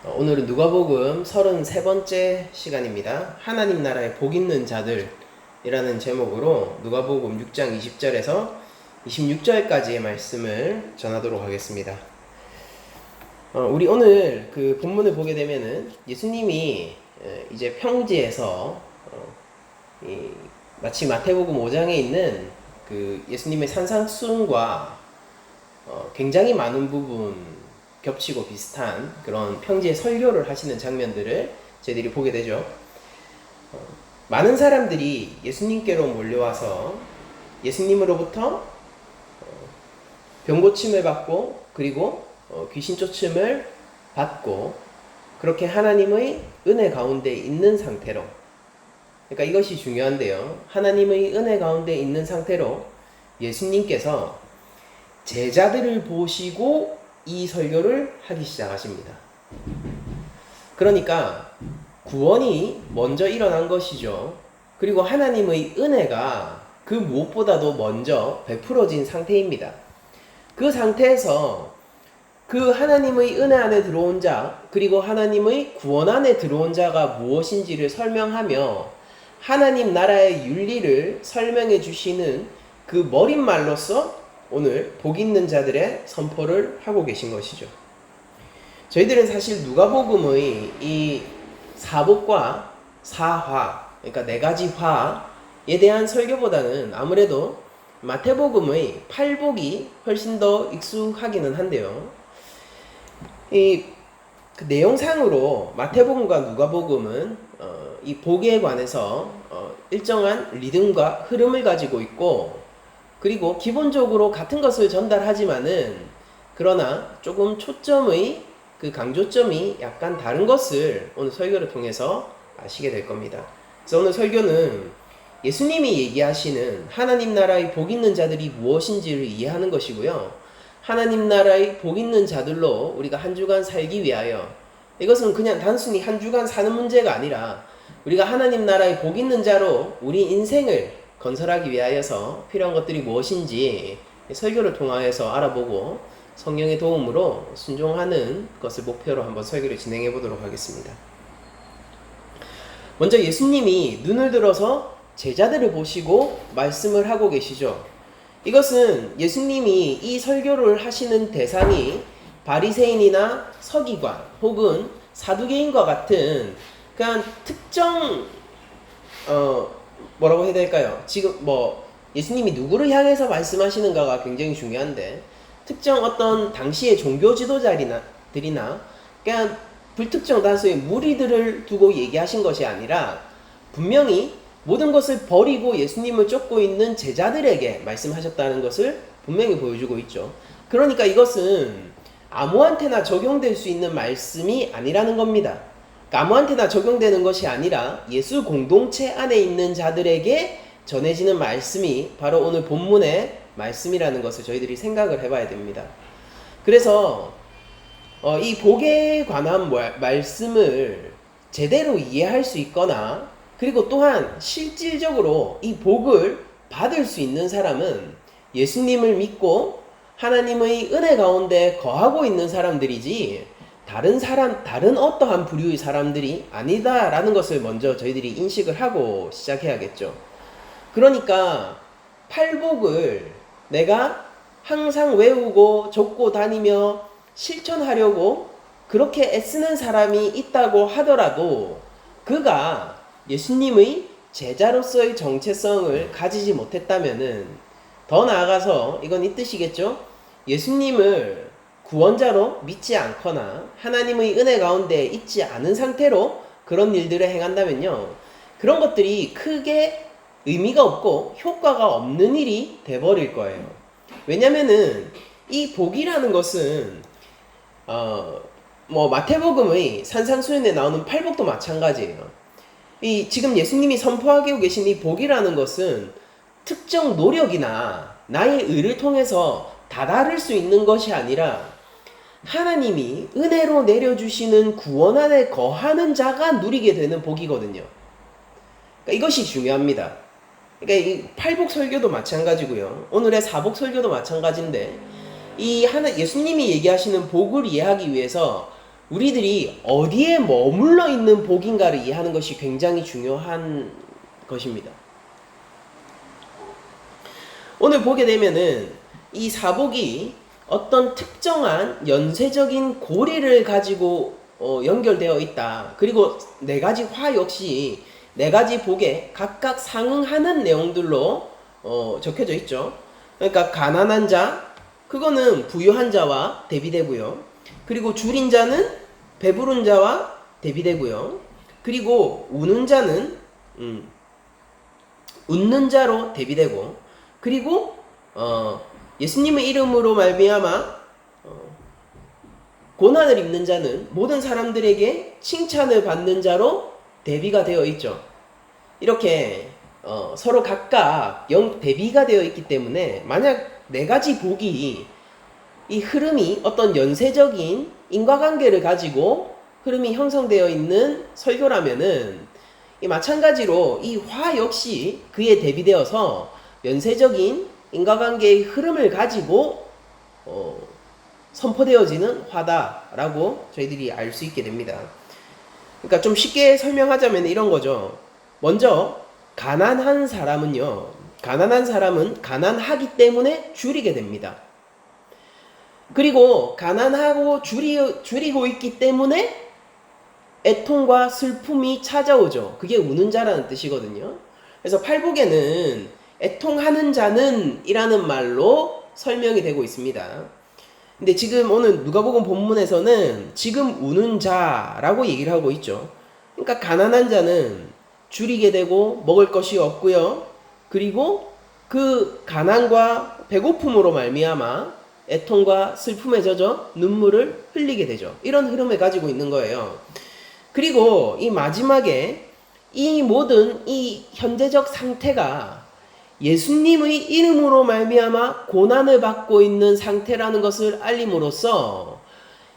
오늘은 누가복음 33번째 시간입니다. 하나님 나라의 복 있는 자들이라는 제목으로 누가복음 6장 20절에서 26절까지의 말씀을 전하도록 하겠습니다. 우리 오늘 그 본문을 보게 되면은 예수님이 이제 평지에서 마치 마태복음 5장에 있는 그 예수님의 산상수훈과 굉장히 많은 부분 겹치고 비슷한 그런 평지의 설교를 하시는 장면들을 저희들이 보게 되죠. 많은 사람들이 예수님께로 몰려와서 예수님으로부터 병고침을 받고 그리고 귀신 쫓음을 받고 그렇게 하나님의 은혜 가운데 있는 상태로, 그러니까 이것이 중요한데요. 하나님의 은혜 가운데 있는 상태로 예수님께서 제자들을 보시고 이 설교를 하기 시작하십니다. 그러니까 구원이 먼저 일어난 것이죠. 그리고 하나님의 은혜가 그 무엇보다도 먼저 베풀어진 상태입니다. 그 상태에서 그 하나님의 은혜 안에 들어온 자, 그리고 하나님의 구원 안에 들어온 자가 무엇인지를 설명하며 하나님 나라의 윤리를 설명해 주시는 그 머릿말로서 오늘 복 있는 자들의 선포를 하고 계신 것이죠. 저희들은 사실 누가복음의 이 사복과 사화, 그러니까 네 가지 화에 대한 설교보다는 아무래도 마태복음의 팔복이 훨씬 더 익숙하기는 한데요. 그 내용상으로 마태복음과 누가복음은 이 복에 관해서 일정한 리듬과 흐름을 가지고 있고, 그리고 기본적으로 같은 것을 전달하지만은 그러나 조금 초점의 그 강조점이 약간 다른 것을 오늘 설교를 통해서 아시게 될 겁니다. 그래서 오늘 설교는 예수님이 얘기하시는 하나님 나라의 복 있는 자들이 무엇인지를 이해하는 것이고요. 하나님 나라의 복 있는 자들로 우리가 한 주간 살기 위하여, 이것은 그냥 단순히 한 주간 사는 문제가 아니라 우리가 하나님 나라의 복 있는 자로 우리 인생을 건설하기 위하여서 필요한 것들이 무엇인지 설교를 통하여서 알아보고 성령의 도움으로 순종하는 것을 목표로 한번 설교를 진행해 보도록 하겠습니다. 먼저 예수님이 눈을 들어서 제자들을 보시고 말씀을 하고 계시죠. 이것은 예수님이 이 설교를 하시는 대상이 바리새인이나 서기관 혹은 사두개인과 같은 그냥 특정 뭐라고 해야 될까요? 지금 예수님이 누구를 향해서 말씀하시는가가 굉장히 중요한데, 특정 어떤 당시의 종교 지도자들이나 그냥 불특정 다수의 무리들을 두고 얘기하신 것이 아니라 분명히 모든 것을 버리고 예수님을 쫓고 있는 제자들에게 말씀하셨다는 것을 분명히 보여주고 있죠. 그러니까 이것은 아무한테나 적용될 수 있는 말씀이 아니라는 겁니다. 아무한테나 적용되는 것이 아니라 예수 공동체 안에 있는 자들에게 전해지는 말씀이 바로 오늘 본문의 말씀이라는 것을 저희들이 생각을 해봐야 됩니다. 그래서 이 복에 관한 말씀을 제대로 이해할 수 있거나, 그리고 또한 실질적으로 이 복을 받을 수 있는 사람은 예수님을 믿고 하나님의 은혜 가운데 거하고 있는 사람들이지 다른 어떠한 부류의 사람들이 아니다라는 것을 먼저 저희들이 인식을 하고 시작해야겠죠. 그러니까 팔복을 내가 항상 외우고 적고 다니며 실천하려고 그렇게 애쓰는 사람이 있다고 하더라도 그가 예수님의 제자로서의 정체성을 가지지 못했다면은, 더 나아가서 이건 이 뜻이겠죠. 예수님을 구원자로 믿지 않거나 하나님의 은혜 가운데 있지 않은 상태로 그런 일들을 행한다면요, 그런 것들이 크게 의미가 없고 효과가 없는 일이 돼버릴 거예요. 왜냐면은 이 복이라는 것은 마태복음의 산상수훈에 나오는 팔복도 마찬가지예요. 지금 예수님이 선포하고 계신 이 복이라는 것은 특정 노력이나 나의 의를 통해서 다다를 수 있는 것이 아니라 하나님이 은혜로 내려주시는 구원 안에 거하는 자가 누리게 되는 복이거든요. 그러니까 이것이 중요합니다. 그러니까 이 팔복 설교도 마찬가지고요. 오늘의 사복 설교도 마찬가지인데, 예수님이 얘기하시는 복을 이해하기 위해서 우리들이 어디에 머물러 있는 복인가를 이해하는 것이 굉장히 중요한 것입니다. 오늘 보게 되면은 이 사복이 어떤 특정한 연쇄적인 고리를 가지고 연결되어 있다. 그리고 네 가지 화 역시 네 가지 복에 각각 상응하는 내용들로 적혀져 있죠. 그러니까 가난한 자, 그거는 부유한 자와 대비되고요. 그리고 줄인 자는 배부른 자와 대비되고요. 그리고 우는 자는 웃는 자로 대비되고, 그리고 예수님의 이름으로 말미암아 고난을 입는 자는 모든 사람들에게 칭찬을 받는 자로 대비가 되어 있죠. 이렇게 서로 각각 대비가 되어 있기 때문에 만약 네 가지 복이 이 흐름이 어떤 연쇄적인 인과관계를 가지고 흐름이 형성되어 있는 설교라면은 이 마찬가지로 이 화 역시 그에 대비되어서 연쇄적인 인과관계의 흐름을 가지고 선포되어지는 화다라고 저희들이 알 수 있게 됩니다. 그러니까 좀 쉽게 설명하자면 이런 거죠. 먼저 가난한 사람은 가난하기 때문에 줄이게 됩니다. 그리고 가난하고 줄이고 있기 때문에 애통과 슬픔이 찾아오죠. 그게 우는 자라는 뜻이거든요. 그래서 팔복에는 애통하는 자는 이라는 말로 설명이 되고 있습니다. 근데 지금 오늘 누가복음 본문에서는 지금 우는 자라고 얘기를 하고 있죠. 그러니까 가난한 자는 줄이게 되고 먹을 것이 없고요. 그리고 그 가난과 배고픔으로 말미암아 애통과 슬픔에 젖어 눈물을 흘리게 되죠. 이런 흐름을 가지고 있는 거예요. 그리고 이 마지막에 이 모든 이 현재적 상태가 예수님의 이름으로 말미암아 고난을 받고 있는 상태라는 것을 알림으로써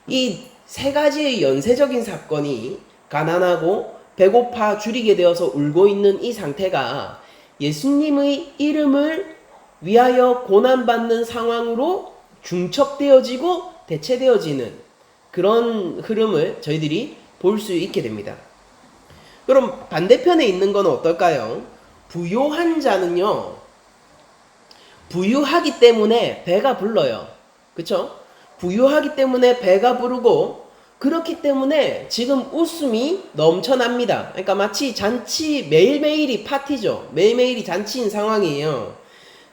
이 세 가지의 연쇄적인 사건이 가난하고 배고파 줄이게 되어서 울고 있는 이 상태가 예수님의 이름을 위하여 고난받는 상황으로 중첩되어지고 대체되어지는 그런 흐름을 저희들이 볼 수 있게 됩니다. 그럼 반대편에 있는 건 어떨까요? 부요한 자는요, 부유하기 때문에 배가 불러요. 그쵸? 부유하기 때문에 배가 부르고, 그렇기 때문에 지금 웃음이 넘쳐납니다. 그러니까 마치 잔치, 매일매일이 파티죠. 매일매일이 잔치인 상황이에요.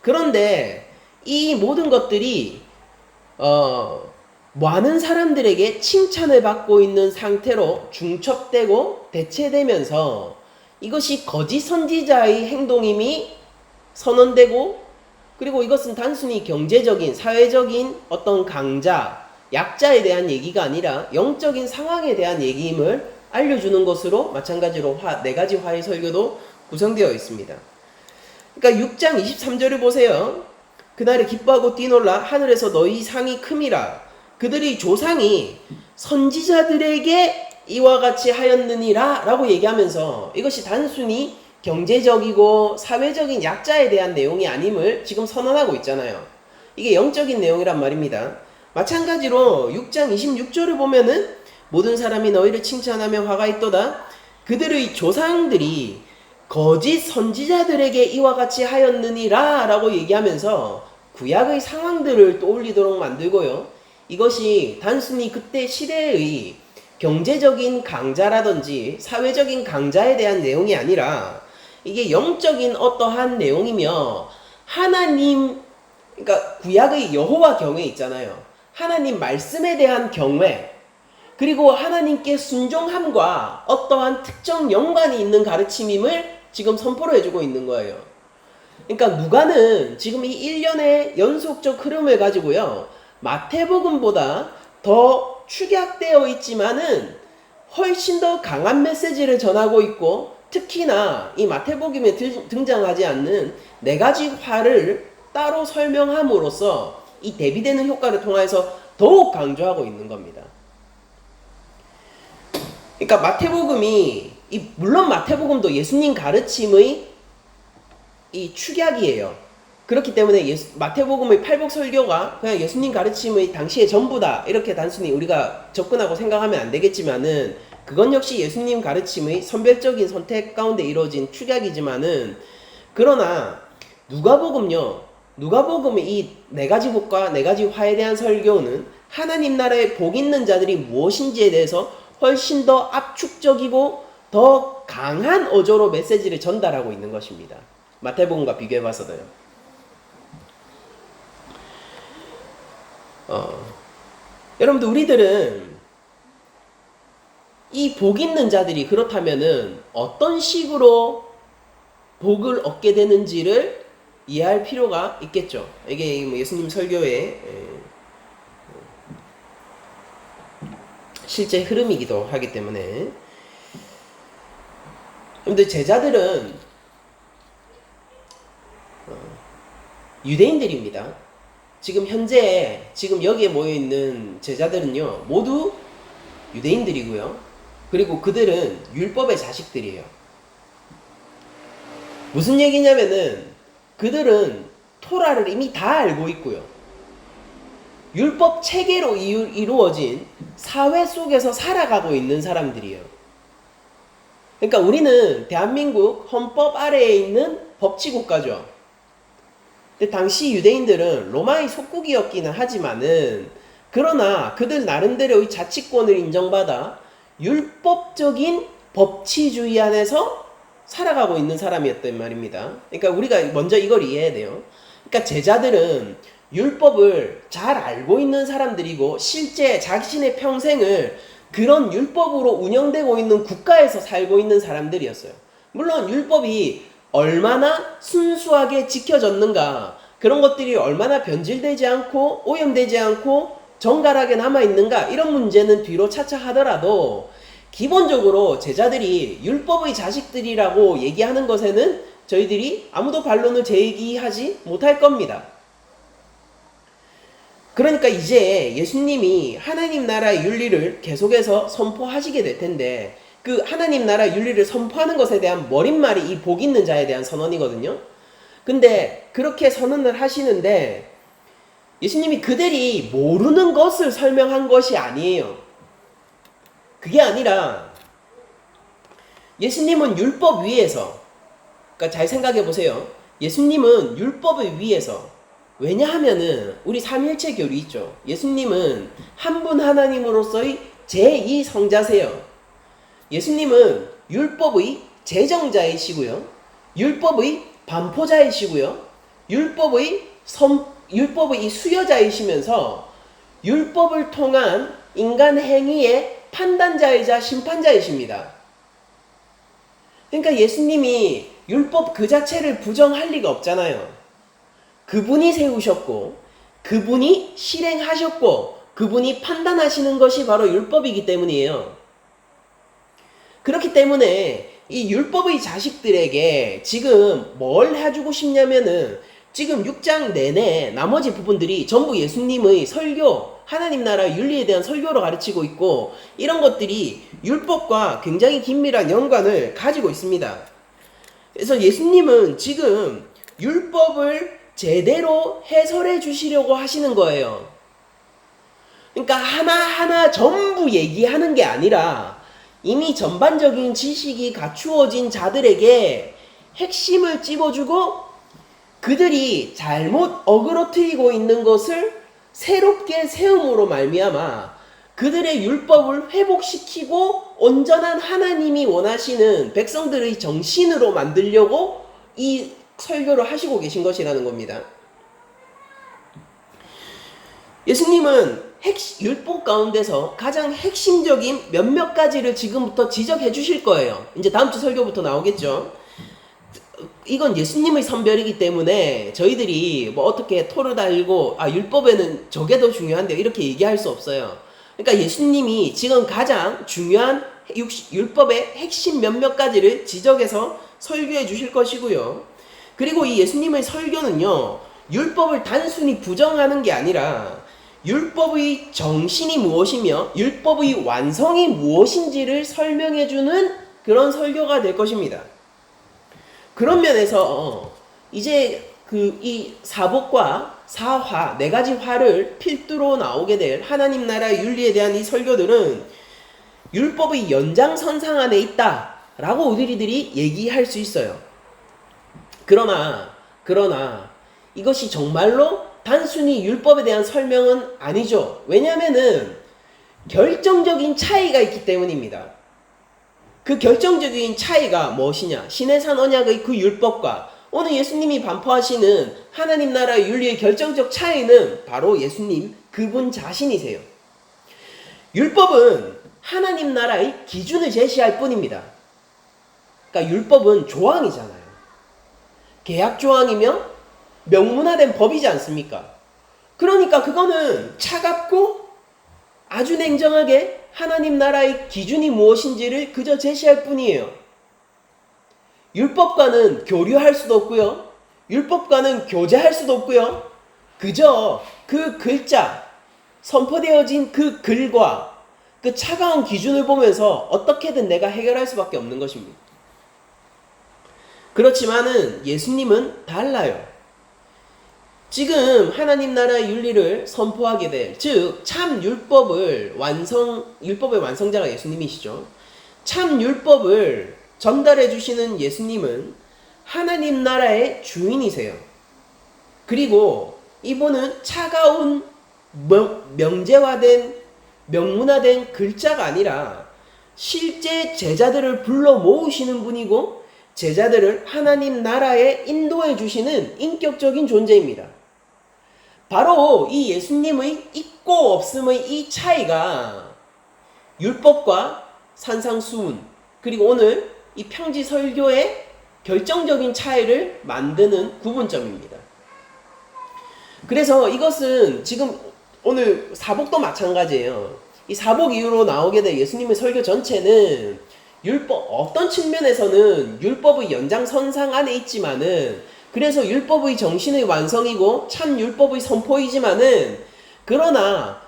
그런데 이 모든 것들이 많은 사람들에게 칭찬을 받고 있는 상태로 중첩되고 대체되면서 이것이 거짓 선지자의 행동임이 선언되고, 그리고 이것은 단순히 경제적인, 사회적인 어떤 강자, 약자에 대한 얘기가 아니라 영적인 상황에 대한 얘기임을 알려주는 것으로 마찬가지로 네 가지 화의 설교도 구성되어 있습니다. 그러니까 6장 23절을 보세요. 그날에 기뻐하고 뛰놀라 하늘에서 너희 상이 큼이라. 그들의 조상이 선지자들에게 이와 같이 하였느니라 라고 얘기하면서 이것이 단순히 경제적이고 사회적인 약자에 대한 내용이 아님을 지금 선언하고 있잖아요. 이게 영적인 내용이란 말입니다. 마찬가지로 6장 26절을 보면은 모든 사람이 너희를 칭찬하며 화가 있도다. 그들의 조상들이 거짓 선지자들에게 이와 같이 하였느니라 라고 얘기하면서 구약의 상황들을 떠올리도록 만들고요. 이것이 단순히 그때 시대의 경제적인 강자라든지 사회적인 강자에 대한 내용이 아니라 이게 영적인 어떠한 내용이며 하나님, 그러니까 구약의 여호와 경외 있잖아요. 하나님 말씀에 대한 경외, 그리고 하나님께 순종함과 어떠한 특정 연관이 있는 가르침임을 지금 선포를 해주고 있는 거예요. 그러니까 누가는 지금 이 일련의 연속적 흐름을 가지고요, 마태복음보다 더 축약되어 있지만은 훨씬 더 강한 메시지를 전하고 있고, 특히나 이 마태복음에 등장하지 않는 네 가지 화를 따로 설명함으로써 이 대비되는 효과를 통해서 더욱 강조하고 있는 겁니다. 그러니까 마태복음이 물론 마태복음도 예수님 가르침의 이 축약이에요. 그렇기 때문에 마태복음의 팔복 설교가 그냥 예수님 가르침의 당시의 전부다 이렇게 단순히 우리가 접근하고 생각하면 안 되겠지만은, 그건 역시 예수님 가르침의 선별적인 선택 가운데 이루어진 축약이지만은, 그러나 누가복음의 이 네 가지 복과 네 가지 화에 대한 설교는 하나님 나라의 복 있는 자들이 무엇인지에 대해서 훨씬 더 압축적이고 더 강한 어조로 메시지를 전달하고 있는 것입니다. 마태복음과 비교해봐서도요. 여러분들, 우리들은 이 복 있는 자들이 그렇다면은 어떤 식으로 복을 얻게 되는지를 이해할 필요가 있겠죠. 이게 예수님 설교의 실제 흐름이기도 하기 때문에. 근데 제자들은 유대인들입니다. 지금 여기에 모여있는 제자들은요, 모두 유대인들이고요. 그리고 그들은 율법의 자식들이에요. 무슨 얘기냐면은, 그들은 토라를 이미 다 알고 있고요. 율법 체계로 이루어진 사회 속에서 살아가고 있는 사람들이에요. 그러니까 우리는 대한민국 헌법 아래에 있는 법치국가죠. 근데 당시 유대인들은 로마의 속국이었기는 하지만은, 그러나 그들 나름대로의 자치권을 인정받아 율법적인 법치주의 안에서 살아가고 있는 사람이었단 말입니다. 그러니까 우리가 먼저 이걸 이해해야 돼요. 그러니까 제자들은 율법을 잘 알고 있는 사람들이고, 실제 자신의 평생을 그런 율법으로 운영되고 있는 국가에서 살고 있는 사람들이었어요. 물론 율법이 얼마나 순수하게 지켜졌는가, 그런 것들이 얼마나 변질되지 않고 오염되지 않고 정갈하게 남아있는가, 이런 문제는 뒤로 차차 하더라도 기본적으로 제자들이 율법의 자식들이라고 얘기하는 것에는 저희들이 아무도 반론을 제기하지 못할 겁니다. 그러니까 이제 예수님이 하나님 나라의 윤리를 계속해서 선포하시게 될 텐데, 그 하나님 나라 윤리를 선포하는 것에 대한 머릿말이 이 복 있는 자에 대한 선언이거든요. 근데 그렇게 선언을 하시는데, 예수님이 그들이 모르는 것을 설명한 것이 아니에요. 그게 아니라 예수님은 율법 위에서, 그러니까 잘 생각해 보세요. 예수님은 율법을 위에서, 왜냐하면은 우리 삼일체 교리 있죠. 예수님은 한 분 하나님으로서의 제2성자세요. 예수님은 율법의 제정자이시고요, 율법의 반포자이시고요, 율법의 수여자이시면서 율법을 통한 인간 행위의 판단자이자 심판자이십니다. 그러니까 예수님이 율법 그 자체를 부정할 리가 없잖아요. 그분이 세우셨고, 그분이 실행하셨고, 그분이 판단하시는 것이 바로 율법이기 때문이에요. 그렇기 때문에 이 율법의 자식들에게 지금 뭘 해주고 싶냐면은, 지금 6장 내내 나머지 부분들이 전부 예수님의 설교, 하나님 나라 윤리에 대한 설교로 가르치고 있고, 이런 것들이 율법과 굉장히 긴밀한 연관을 가지고 있습니다. 그래서 예수님은 지금 율법을 제대로 해설해 주시려고 하시는 거예요. 그러니까 하나하나 전부 얘기하는 게 아니라 이미 전반적인 지식이 갖추어진 자들에게 핵심을 찝어주고, 그들이 잘못 어그러뜨리고 있는 것을 새롭게 세움으로 말미암아 그들의 율법을 회복시키고 온전한 하나님이 원하시는 백성들의 정신으로 만들려고 이 설교를 하시고 계신 것이라는 겁니다. 예수님은 율법 가운데서 가장 핵심적인 몇몇 가지를 지금부터 지적해 주실 거예요. 이제 다음 주 설교부터 나오겠죠. 이건 예수님의 선별이기 때문에 저희들이 뭐 어떻게 토를 달고 율법에는 저게 더 중요한데 이렇게 얘기할 수 없어요. 그러니까 예수님이 지금 가장 중요한 율법의 핵심 몇몇 가지를 지적해서 설교해 주실 것이고요. 그리고 이 예수님의 설교는요, 율법을 단순히 부정하는 게 아니라 율법의 정신이 무엇이며 율법의 완성이 무엇인지를 설명해 주는 그런 설교가 될 것입니다. 그런 면에서 이제 그 이 사복과 사화 네 가지 화를 필두로 나오게 될 하나님 나라의 윤리에 대한 이 설교들은 율법의 연장선상 안에 있다라고 우리들이 얘기할 수 있어요. 그러나 이것이 정말로 단순히 율법에 대한 설명은 아니죠. 왜냐하면은 결정적인 차이가 있기 때문입니다. 그 결정적인 차이가 무엇이냐? 시내산 언약의 그 율법과 오늘 예수님이 반포하시는 하나님 나라의 윤리의 결정적 차이는 바로 예수님 그분 자신이세요. 율법은 하나님 나라의 기준을 제시할 뿐입니다. 그러니까 율법은 조항이잖아요. 계약 조항이며 명문화된 법이지 않습니까? 그러니까 그거는 차갑고 아주 냉정하게 하나님 나라의 기준이 무엇인지를 그저 제시할 뿐이에요. 율법과는 교류할 수도 없고요. 율법과는 교제할 수도 없고요. 그저 그 글자, 선포되어진 그 글과 그 차가운 기준을 보면서 어떻게든 내가 해결할 수밖에 없는 것입니다. 그렇지만은 예수님은 달라요. 지금 하나님 나라의 윤리를 선포하게 될, 즉 참 율법의 완성자가 예수님이시죠. 참 율법을 전달해 주시는 예수님은 하나님 나라의 주인이세요. 그리고 이분은 차가운 명제화된 명문화된 글자가 아니라 실제 제자들을 불러 모으시는 분이고 제자들을 하나님 나라에 인도해 주시는 인격적인 존재입니다. 바로 이 예수님의 있고 없음의 이 차이가 율법과 산상수훈 그리고 오늘 이 평지 설교의 결정적인 차이를 만드는 구분점입니다. 그래서 이것은 지금 오늘 사복도 마찬가지예요. 이 사복 이후로 나오게 될 예수님의 설교 전체는 율법 어떤 측면에서는 율법의 연장선상 안에 있지만은 그래서 율법의 정신의 완성이고 참 율법의 선포이지만은 그러나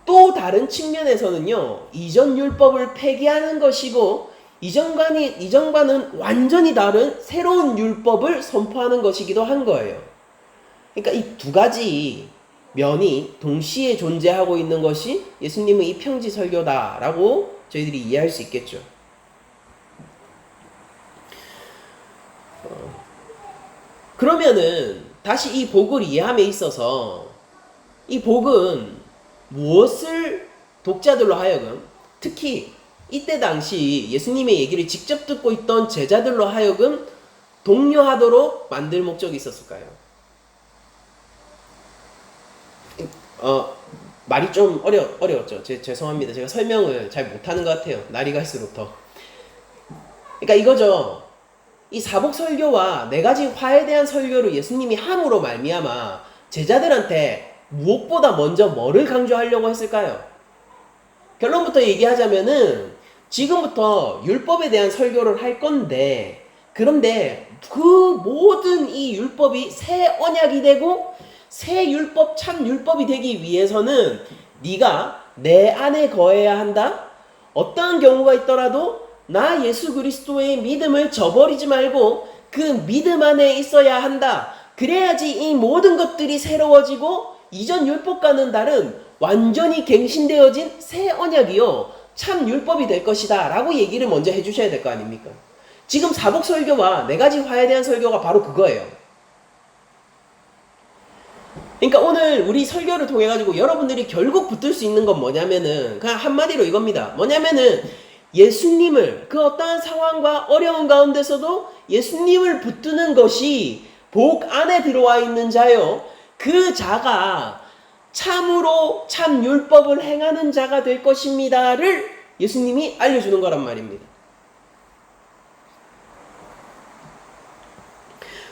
또 다른 측면에서는요 이전 율법을 폐기하는 것이고 이전과는 완전히 다른 새로운 율법을 선포하는 것이기도 한 거예요. 그러니까 이 두 가지 면이 동시에 존재하고 있는 것이 예수님의 이 평지 설교다라고 저희들이 이해할 수 있겠죠. 그러면은 다시 이 복을 이해함에 있어서 이 복은 무엇을 독자들로 하여금 특히 이때 당시 예수님의 얘기를 직접 듣고 있던 제자들로 하여금 독려하도록 만들 목적이 있었을까요? 말이 좀 어려웠죠. 죄송합니다. 제가 설명을 잘 못하는 것 같아요. 날이 갈수록 더. 그러니까 이거죠. 이 사복 설교와 네 가지 화에 대한 설교를 예수님이 함으로 말미암아 제자들한테 무엇보다 먼저 뭐를 강조하려고 했을까요? 결론부터 얘기하자면은 지금부터 율법에 대한 설교를 할 건데 그런데 그 모든 이 율법이 새 언약이 되고 새 율법 참 율법이 되기 위해서는 네가 내 안에 거해야 한다. 어떠한 경우가 있더라도 나 예수 그리스도의 믿음을 저버리지 말고 그 믿음 안에 있어야 한다. 그래야지 이 모든 것들이 새로워지고 이전 율법과는 다른 완전히 갱신되어진 새 언약이요 참 율법이 될 것이다 라고 얘기를 먼저 해주셔야 될 거 아닙니까? 지금 사복 설교와 네 가지 화에 대한 설교가 바로 그거예요. 그러니까 오늘 우리 설교를 통해 가지고 여러분들이 결국 붙들 수 있는 건 뭐냐면은 그냥 한마디로 이겁니다. 뭐냐면은 예수님을 그 어떠한 상황과 어려운 가운데서도 예수님을 붙드는 것이 복 안에 들어와 있는 자요. 그 자가 참으로 참 율법을 행하는 자가 될 것입니다를 예수님이 알려주는 거란 말입니다.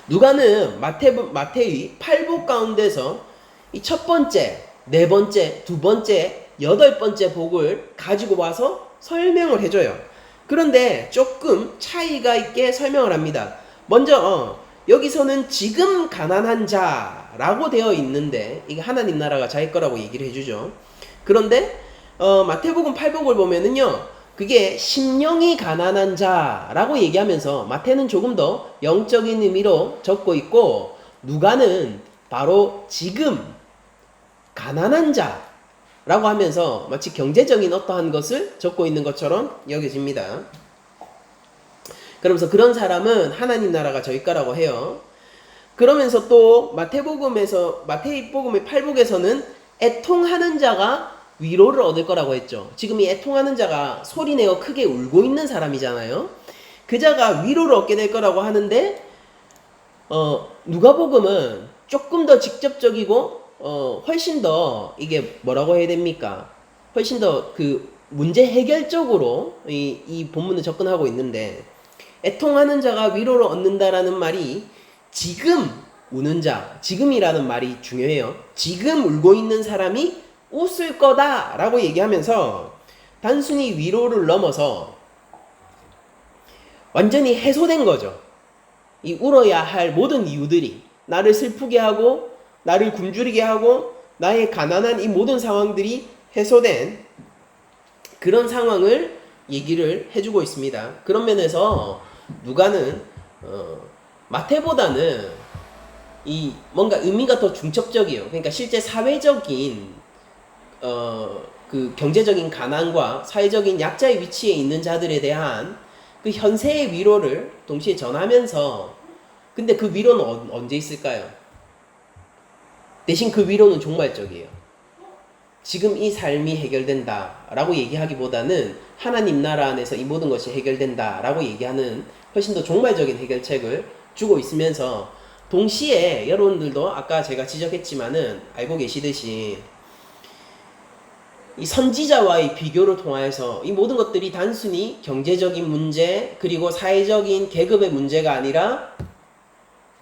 누가는 마태의 8복 가운데서 이 첫 번째, 네 번째, 두 번째, 여덟 번째 복을 가지고 와서 설명을 해줘요. 그런데 조금 차이가 있게 설명을 합니다. 먼저 여기서는 지금 가난한 자라고 되어 있는데 이게 하나님 나라가 자기 거라고 얘기를 해주죠. 그런데 마태복음 8복을 보면은요 그게 심령이 가난한 자라고 얘기하면서 마태는 조금 더 영적인 의미로 적고 있고 누가는 바로 지금 가난한 자라고 하면서 마치 경제적인 어떠한 것을 적고 있는 것처럼 여겨집니다. 그러면서 그런 사람은 하나님 나라가 저희 거라고 해요. 그러면서 또 마태복음의 8복에서는 애통하는 자가 위로를 얻을 거라고 했죠. 지금 이 애통하는 자가 소리내어 크게 울고 있는 사람이잖아요. 그 자가 위로를 얻게 될 거라고 하는데 누가복음은 조금 더 직접적이고 훨씬 더 이게 뭐라고 해야 됩니까? 훨씬 더 그 문제 해결적으로 이 본문을 접근하고 있는데, 애통하는 자가 위로를 얻는다라는 말이 지금 우는 자, 지금이라는 말이 중요해요. 지금 울고 있는 사람이 웃을 거다라고 얘기하면서 단순히 위로를 넘어서 완전히 해소된 거죠. 이 울어야 할 모든 이유들이, 나를 슬프게 하고 나를 굶주리게 하고 나의 가난한 이 모든 상황들이 해소된 그런 상황을 얘기를 해주고 있습니다. 그런 면에서 누가는 마태보다는 이 뭔가 의미가 더 중첩적이에요. 그러니까 실제 사회적인 그 경제적인 가난과 사회적인 약자의 위치에 있는 자들에 대한 그 현세의 위로를 동시에 전하면서, 근데 그 위로는 언제 있을까요? 대신 그 위로는 종말적이에요. 지금 이 삶이 해결된다 라고 얘기하기보다는 하나님 나라 안에서 이 모든 것이 해결된다 라고 얘기하는 훨씬 더 종말적인 해결책을 주고 있으면서, 동시에 여러분들도 아까 제가 지적했지만은 알고 계시듯이 이 선지자와의 비교를 통해서 이 모든 것들이 단순히 경제적인 문제 그리고 사회적인 계급의 문제가 아니라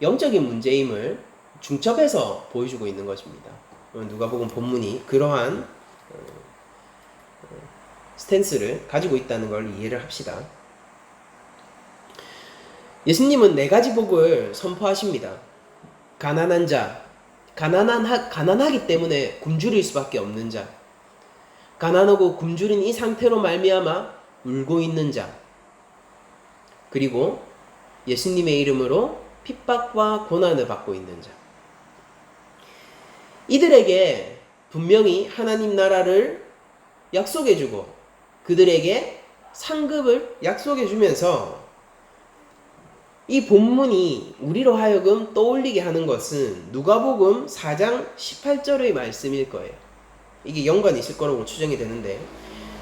영적인 문제임을 중첩해서 보여주고 있는 것입니다. 누가복음 본문이 그러한 스탠스를 가지고 있다는 걸 이해를 합시다. 예수님은 4가지 복을 선포하십니다. 가난한 자, 가난하기 때문에 굶주릴 수밖에 없는 자, 가난하고 굶주린 이 상태로 말미암아 울고 있는 자, 그리고 예수님의 이름으로 핍박과 고난을 받고 있는 자. 이들에게 분명히 하나님 나라를 약속해주고 그들에게 상급을 약속해주면서 이 본문이 우리로 하여금 떠올리게 하는 것은 누가복음 4장 18절의 말씀일 거예요. 이게 연관이 있을 거라고 추정이 되는데,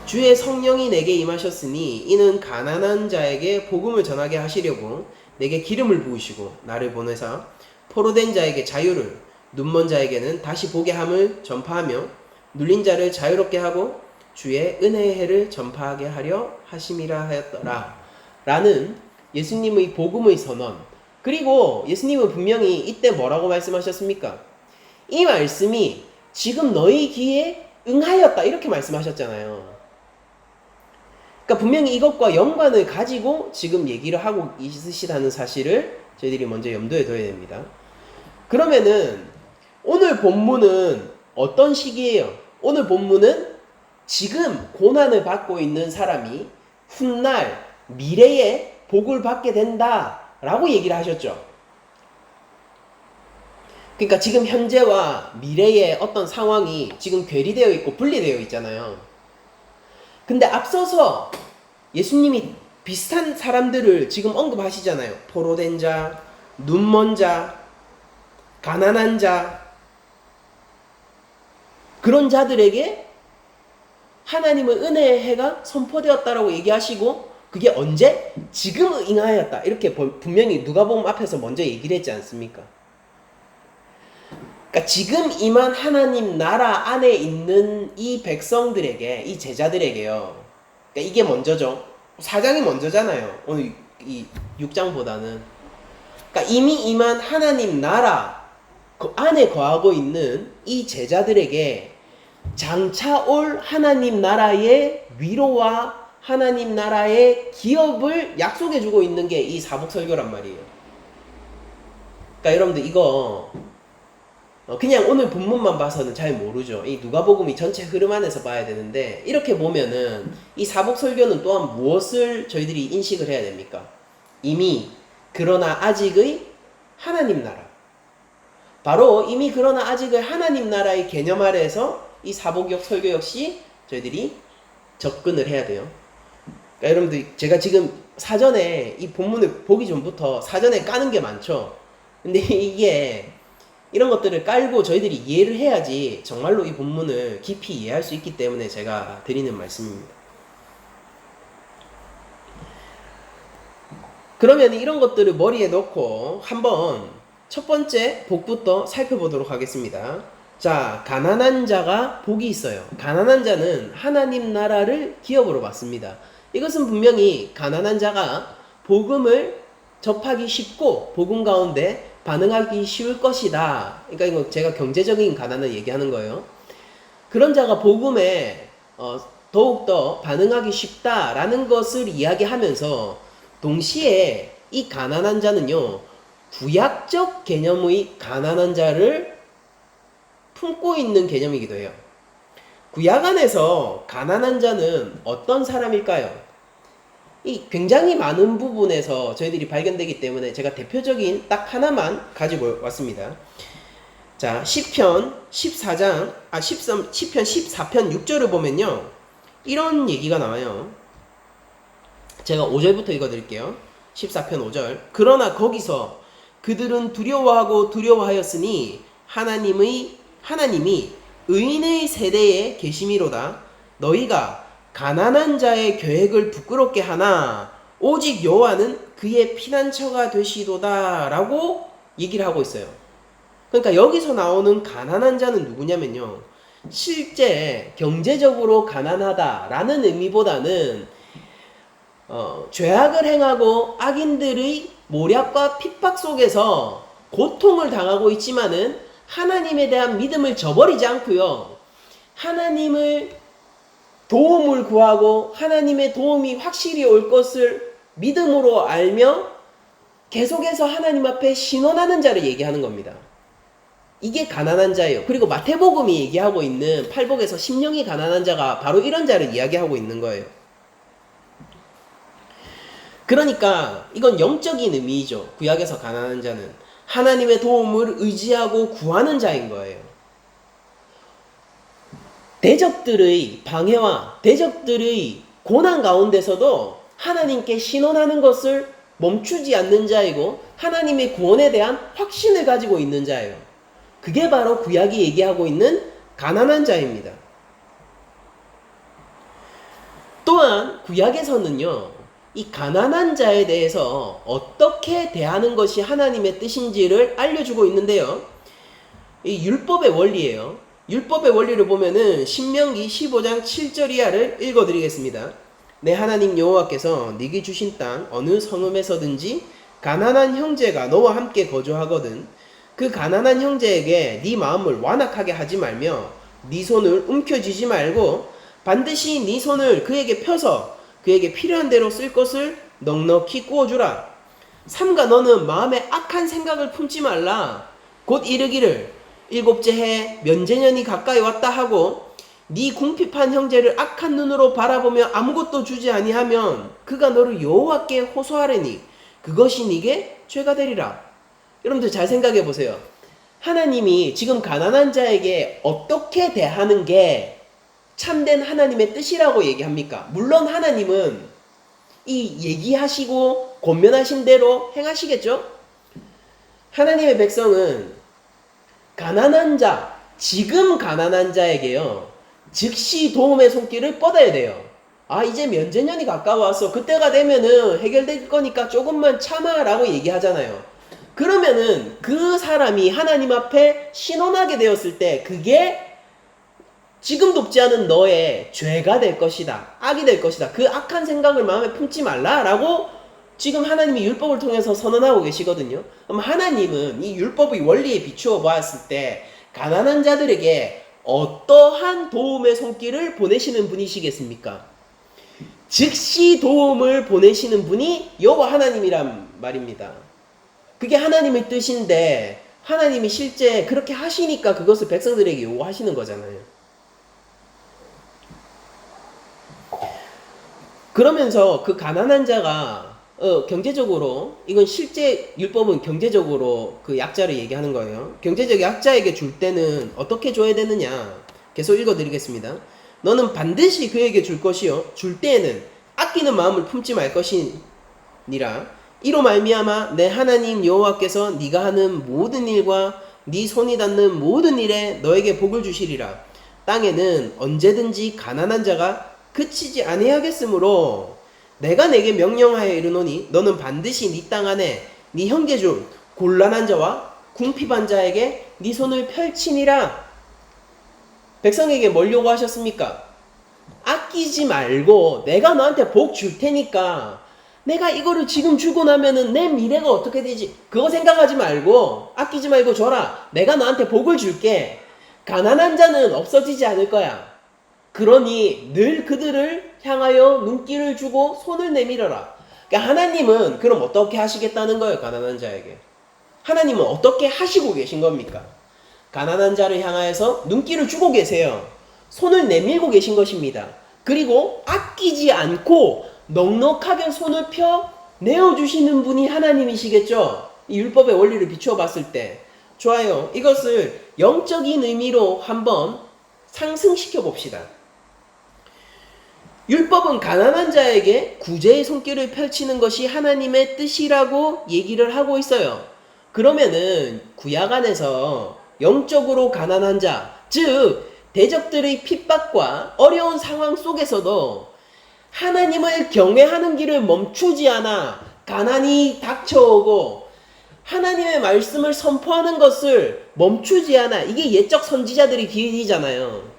주의 성령이 내게 임하셨으니 이는 가난한 자에게 복음을 전하게 하시려고 내게 기름을 부으시고 나를 보내사 포로된 자에게 자유를, 눈먼 자에게는 다시 보게 함을 전파하며 눌린 자를 자유롭게 하고 주의 은혜의 해를 전파하게 하려 하심이라 하였더라 라는 예수님의 복음의 선언. 그리고 예수님은 분명히 이때 뭐라고 말씀하셨습니까? 이 말씀이 지금 너희 귀에 응하였다 이렇게 말씀하셨잖아요. 그러니까 분명히 이것과 연관을 가지고 지금 얘기를 하고 있으시다는 사실을 저희들이 먼저 염두에 둬야 됩니다. 그러면은 오늘 본문은 어떤 시기예요? 오늘 본문은 지금 고난을 받고 있는 사람이 훗날 미래에 복을 받게 된다 라고 얘기를 하셨죠. 그러니까 지금 현재와 미래의 어떤 상황이 지금 괴리되어 있고 분리되어 있잖아요. 근데 앞서서 예수님이 비슷한 사람들을 지금 언급하시잖아요. 포로된 자, 눈먼 자, 가난한 자, 그런 자들에게 하나님의 은혜의 해가 선포되었다라고 얘기하시고, 그게 언제? 지금 응하였다 이렇게 분명히 누가복음 앞에서 먼저 얘기를 했지 않습니까? 그러니까 지금 임한 하나님 나라 안에 있는 이 백성들에게, 이 제자들에게요. 그러니까 이게 먼저죠. 4장이 먼저잖아요. 오늘 이 6장보다는. 그러니까 이미 임한 하나님 나라 그 안에 거하고 있는 이 제자들에게 장차 올 하나님 나라의 위로와 하나님 나라의 기업을 약속해주고 있는 게 이 사복설교란 말이에요. 그러니까 여러분들 이거 그냥 오늘 본문만 봐서는 잘 모르죠. 이 누가복음이 전체 흐름 안에서 봐야 되는데, 이렇게 보면은 이 사복설교는 또한 무엇을 저희들이 인식을 해야 됩니까? 이미 그러나 아직의 하나님 나라, 바로 이미 그러나 아직은 하나님 나라의 개념 아래에서 이 사복역 설교 역시 저희들이 접근을 해야 돼요. 그러니까 여러분들 제가 지금 사전에 이 본문을 보기 전부터 사전에 까는 게 많죠. 근데 이게 이런 것들을 깔고 저희들이 이해를 해야지 정말로 이 본문을 깊이 이해할 수 있기 때문에 제가 드리는 말씀입니다. 그러면 이런 것들을 머리에 넣고 한번 첫 번째 복부터 살펴보도록 하겠습니다. 자, 가난한 자가 복이 있어요. 가난한 자는 하나님 나라를 기업으로 받습니다. 이것은 분명히 가난한 자가 복음을 접하기 쉽고 복음 가운데 반응하기 쉬울 것이다. 그러니까 이거 제가 경제적인 가난을 얘기하는 거예요. 그런 자가 복음에 더욱더 반응하기 쉽다라는 것을 이야기하면서 동시에 이 가난한 자는요, 구약적 개념의 가난한 자를 품고 있는 개념이기도 해요. 구약 안에서 가난한 자는 어떤 사람일까요? 이 굉장히 많은 부분에서 저희들이 발견되기 때문에 제가 대표적인 딱 하나만 가지고 왔습니다. 자, 시편 14편 14편 6절을 보면요, 이런 얘기가 나와요. 제가 5절부터 읽어드릴게요. 14편 5절. 그러나 거기서 그들은 두려워하였으니 하나님이 의인의 세대에 계심이로다. 너희가 가난한 자의 계획을 부끄럽게 하나 오직 여호와는 그의 피난처가 되시도다 라고 얘기를 하고 있어요. 그러니까 여기서 나오는 가난한 자는 누구냐면요, 실제 경제적으로 가난하다라는 의미보다는 죄악을 행하고 악인들의 모략과 핍박 속에서 고통을 당하고 있지만은 하나님에 대한 믿음을 저버리지 않고요, 하나님을 도움을 구하고 하나님의 도움이 확실히 올 것을 믿음으로 알며 계속해서 하나님 앞에 신원하는 자를 얘기하는 겁니다. 이게 가난한 자예요. 그리고 마태복음이 얘기하고 있는 팔복에서 심령이 가난한 자가 바로 이런 자를 이야기하고 있는 거예요. 그러니까 이건 영적인 의미이죠. 구약에서 가난한 자는 하나님의 도움을 의지하고 구하는 자인 거예요. 대적들의 방해와 대적들의 고난 가운데서도 하나님께 신원하는 것을 멈추지 않는 자이고 하나님의 구원에 대한 확신을 가지고 있는 자예요. 그게 바로 구약이 얘기하고 있는 가난한 자입니다. 또한 구약에서는요, 이 가난한 자에 대해서 어떻게 대하는 것이 하나님의 뜻인지를 알려주고 있는데요, 이 율법의 원리예요. 율법의 원리를 보면은 신명기 15장 7절 이하를 읽어드리겠습니다. 내 하나님 여호와께서 네게 주신 땅 어느 성읍에서든지 가난한 형제가 너와 함께 거주하거든 그 가난한 형제에게 네 마음을 완악하게 하지 말며 네 손을 움켜쥐지 말고 반드시 네 손을 그에게 펴서 그에게 필요한 대로 쓸 것을 넉넉히 구워주라. 삼가 너는 마음에 악한 생각을 품지 말라. 곧 이르기를 일곱째 해 면제년이 가까이 왔다 하고 네 궁핍한 형제를 악한 눈으로 바라보며 아무것도 주지 아니하면 그가 너를 여호와께 호소하리니 그것이 네게 죄가 되리라. 여러분들 잘 생각해 보세요. 하나님이 지금 가난한 자에게 어떻게 대하는 게 참된 하나님의 뜻이라고 얘기합니까? 물론 하나님은 이 얘기하시고 권면하신 대로 행하시겠죠? 하나님의 백성은 가난한 자, 지금 가난한 자에게요, 즉시 도움의 손길을 뻗어야 돼요. 아, 이제 면제년이 가까워서 그때가 되면은 해결될 거니까 조금만 참아 라고 얘기하잖아요. 그러면은 그 사람이 하나님 앞에 신원하게 되었을 때 그게 지금 돕지 않은 너의 죄가 될 것이다. 악이 될 것이다. 그 악한 생각을 마음에 품지 말라 라고 지금 하나님이 율법을 통해서 선언하고 계시거든요. 그럼 하나님은 이 율법의 원리에 비추어 보았을 때 가난한 자들에게 어떠한 도움의 손길을 보내시는 분이시겠습니까? 즉시 도움을 보내시는 분이 여호와 하나님이란 말입니다. 그게 하나님의 뜻인데 하나님이 실제 그렇게 하시니까 그것을 백성들에게 요구하시는 거잖아요. 그러면서 그 가난한 자가 경제적으로, 이건 실제 율법은 경제적으로 그 약자를 얘기하는 거예요. 경제적 약자에게 줄 때는 어떻게 줘야 되느냐. 계속 읽어드리겠습니다. 너는 반드시 그에게 줄 것이요 줄 때에는 아끼는 마음을 품지 말 것이니라. 이로 말미암아 내 하나님 여호와께서 네가 하는 모든 일과 네 손이 닿는 모든 일에 너에게 복을 주시리라. 땅에는 언제든지 가난한 자가 그치지 아니하겠으므로 내가 내게 명령하여 이르노니 너는 반드시 네 땅 안에 네 형제 중 곤란한 자와 궁핍한 자에게 네 손을 펼치니라. 백성에게 뭘 요구하셨습니까? 아끼지 말고 내가 너한테 복 줄 테니까 내가 이거를 지금 주고 나면은 내 미래가 어떻게 되지? 그거 생각하지 말고 아끼지 말고 줘라. 내가 너한테 복을 줄게. 가난한 자는 없어지지 않을 거야. 그러니 늘 그들을 향하여 눈길을 주고 손을 내밀어라. 그러니까 하나님은 그럼 어떻게 하시겠다는 거예요? 가난한 자에게. 하나님은 어떻게 하시고 계신 겁니까? 가난한 자를 향하여서 눈길을 주고 계세요. 손을 내밀고 계신 것입니다. 그리고 아끼지 않고 넉넉하게 손을 펴 내어주시는 분이 하나님이시겠죠? 이 율법의 원리를 비추어 봤을 때. 좋아요. 이것을 영적인 의미로 한번 상승시켜 봅시다. 율법은 가난한 자에게 구제의 손길을 펼치는 것이 하나님의 뜻이라고 얘기를 하고 있어요. 그러면은 구약 안에서 영적으로 가난한 자, 즉 대적들의 핍박과 어려운 상황 속에서도 하나님을 경외하는 길을 멈추지 않아 가난이 닥쳐오고 하나님의 말씀을 선포하는 것을 멈추지 않아. 이게 옛적 선지자들의 길이잖아요.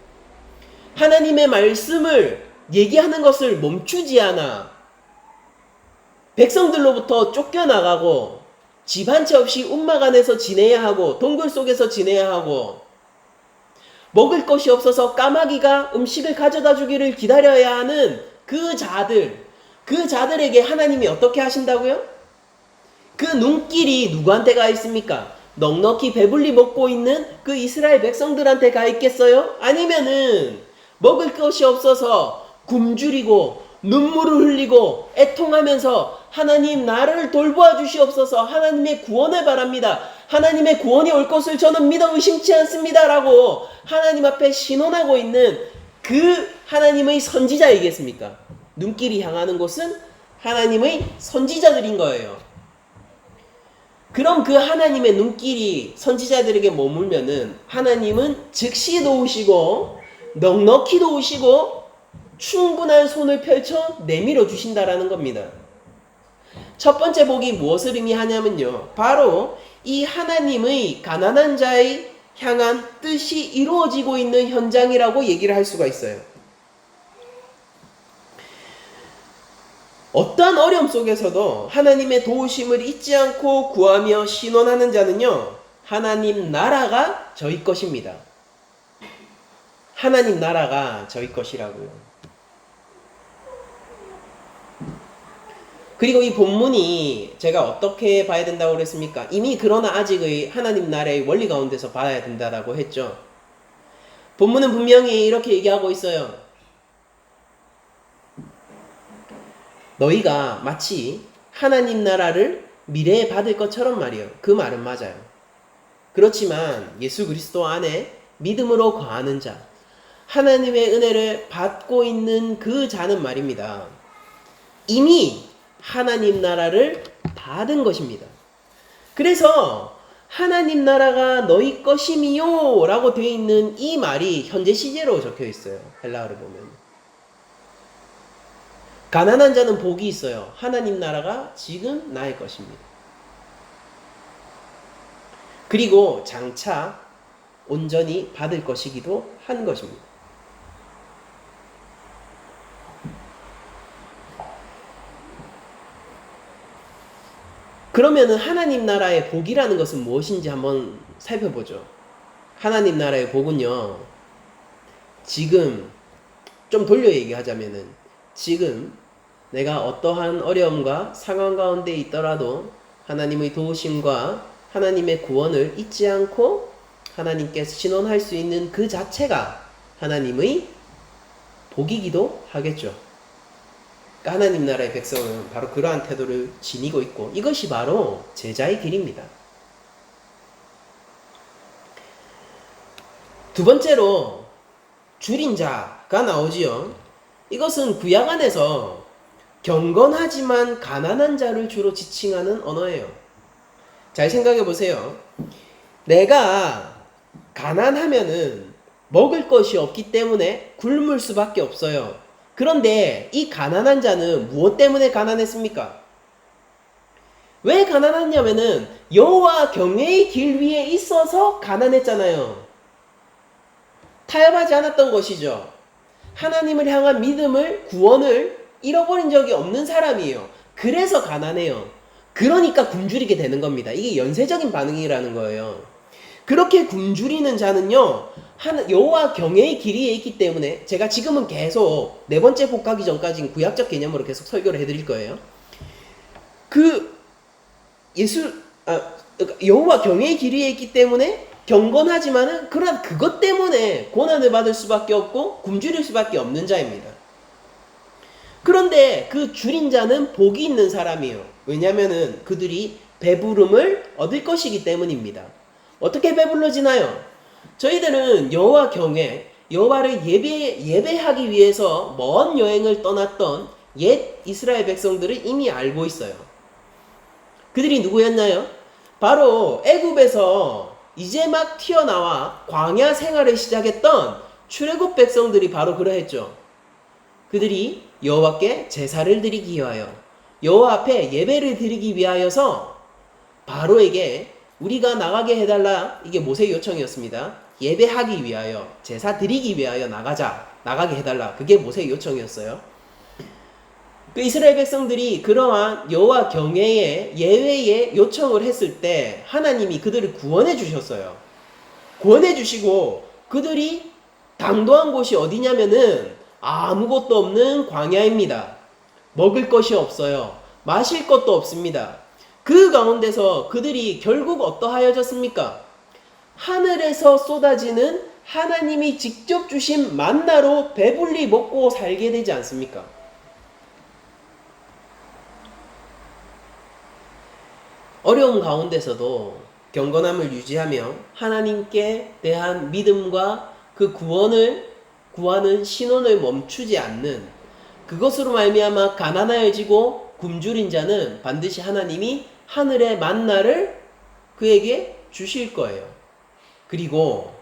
하나님의 말씀을 얘기하는 것을 멈추지 않아 백성들로부터 쫓겨나가고 집 한 채 없이 움막 안에서 지내야 하고 동굴 속에서 지내야 하고 먹을 것이 없어서 까마귀가 음식을 가져다 주기를 기다려야 하는 그 자들에게 하나님이 어떻게 하신다고요? 그 눈길이 누구한테 가 있습니까? 넉넉히 배불리 먹고 있는 그 이스라엘 백성들한테 가 있겠어요? 아니면은 먹을 것이 없어서 굶주리고 눈물을 흘리고 애통하면서 하나님 나를 돌보아 주시옵소서, 하나님의 구원을 바랍니다, 하나님의 구원이 올 것을 저는 믿어 의심치 않습니다 라고 하나님 앞에 신원하고 있는 그 하나님의 선지자이겠습니까? 눈길이 향하는 곳은 하나님의 선지자들인 거예요. 그럼 그 하나님의 눈길이 선지자들에게 머물면은 하나님은 즉시 도우시고 넉넉히 도우시고 충분한 손을 펼쳐 내밀어 주신다라는 겁니다. 첫 번째 복이 무엇을 의미하냐면요, 바로 이 하나님의 가난한 자의 향한 뜻이 이루어지고 있는 현장이라고 얘기를 할 수가 있어요. 어떠한 어려움 속에서도 하나님의 도우심을 잊지 않고 구하며 신원하는 자는요, 하나님 나라가 저희 것입니다. 하나님 나라가 저희 것이라고요. 그리고 이 본문이 제가 어떻게 봐야 된다고 그랬습니까? 이미 그러나 아직의 하나님 나라의 원리 가운데서 봐야 된다라고 했죠. 본문은 분명히 이렇게 얘기하고 있어요. 너희가 마치 하나님 나라를 미래에 받을 것처럼 말이에요. 그 말은 맞아요. 그렇지만 예수 그리스도 안에 믿음으로 거하는 자, 하나님의 은혜를 받고 있는 그 자는 말입니다, 이미 하나님 나라를 받은 것입니다. 그래서 하나님 나라가 너희 것임이요 라고 되어 있는 이 말이 현재 시제로 적혀 있어요. 헬라어를 보면 가난한 자는 복이 있어요. 하나님 나라가 지금 나의 것입니다. 그리고 장차 온전히 받을 것이기도 한 것입니다. 그러면은 하나님 나라의 복이라는 것은 무엇인지 한번 살펴보죠. 하나님 나라의 복은요, 지금 좀 돌려 얘기하자면은 지금 내가 어떠한 어려움과 상황 가운데 있더라도 하나님의 도우심과 하나님의 구원을 잊지 않고 하나님께서 신원할 수 있는 그 자체가 하나님의 복이기도 하겠죠. 그러니까 하나님 나라의 백성은 바로 그러한 태도를 지니고 있고, 이것이 바로 제자의 길입니다. 두 번째로 줄인 자가 나오지요. 이것은 구약 안에서 경건하지만 가난한 자를 주로 지칭하는 언어예요. 잘 생각해 보세요. 내가 가난하면은 먹을 것이 없기 때문에 굶을 수밖에 없어요. 그런데 이 가난한 자는 무엇 때문에 가난했습니까? 왜 가난했냐면은 여호와 경외의 길 위에 있어서 가난했잖아요. 타협하지 않았던 것이죠. 하나님을 향한 믿음을, 구원을 잃어버린 적이 없는 사람이에요. 그래서 가난해요. 그러니까 굶주리게 되는 겁니다. 이게 연쇄적인 반응이라는 거예요. 그렇게 굶주리는 자는요, 여호와 경외의 길 위에 있기 때문에, 제가 지금은 계속 네 번째 복하기 전까지는 구약적 개념으로 계속 설교를 해드릴 거예요. 여호와 경외의 길 위에 있기 때문에 경건하지만은 그러나 그것 때문에 고난을 받을 수밖에 없고 굶주릴 수밖에 없는 자입니다. 그런데 그 줄인 자는 복이 있는 사람이에요. 왜냐하면은 그들이 배부름을 얻을 것이기 때문입니다. 어떻게 배불러지나요? 저희들은 여호와 경외, 여호와를 예배하기 위해서 먼 여행을 떠났던 옛 이스라엘 백성들을 이미 알고 있어요. 그들이 누구였나요? 바로 애굽에서 이제 막 튀어나와 광야 생활을 시작했던 출애굽 백성들이 바로 그러했죠. 그들이 여호와께 제사를 드리기 위하여, 여호와 앞에 예배를 드리기 위하여서 바로에게 우리가 나가게 해달라, 이게 모세의 요청이었습니다. 예배하기 위하여, 제사 드리기 위하여 나가게 해달라, 그게 모세의 요청이었어요. 그 이스라엘 백성들이 그러한 여호와 경외의 예외의 요청을 했을 때 하나님이 그들을 구원해 주셨어요. 구원해 주시고 그들이 당도한 곳이 어디냐면은 아무것도 없는 광야입니다. 먹을 것이 없어요. 마실 것도 없습니다. 그 가운데서 그들이 결국 어떠하여졌습니까? 하늘에서 쏟아지는 하나님이 직접 주신 만나로 배불리 먹고 살게 되지 않습니까? 어려운 가운데서도 경건함을 유지하며 하나님께 대한 믿음과 그 구원을 구하는 신원을 멈추지 않는, 그것으로 말미암아 가난하여지고 굶주린 자는 반드시 하나님이 하늘의 만나를 그에게 주실 거예요. 그리고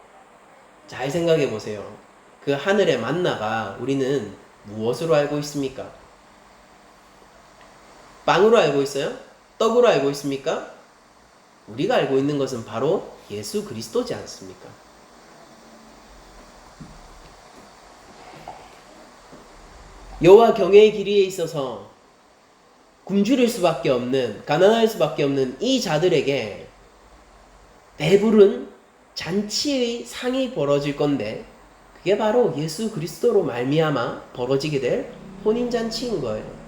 잘 생각해 보세요. 그 하늘의 만나가 우리는 무엇으로 알고 있습니까? 빵으로 알고 있어요? 떡으로 알고 있습니까? 우리가 알고 있는 것은 바로 예수 그리스도지 않습니까? 여호와 경외의 길 위에 있어서 굶주릴 수밖에 없는, 가난할 수밖에 없는 이 자들에게 배부른 잔치의 상이 벌어질 건데, 그게 바로 예수 그리스도로 말미암아 벌어지게 될 혼인잔치인 거예요.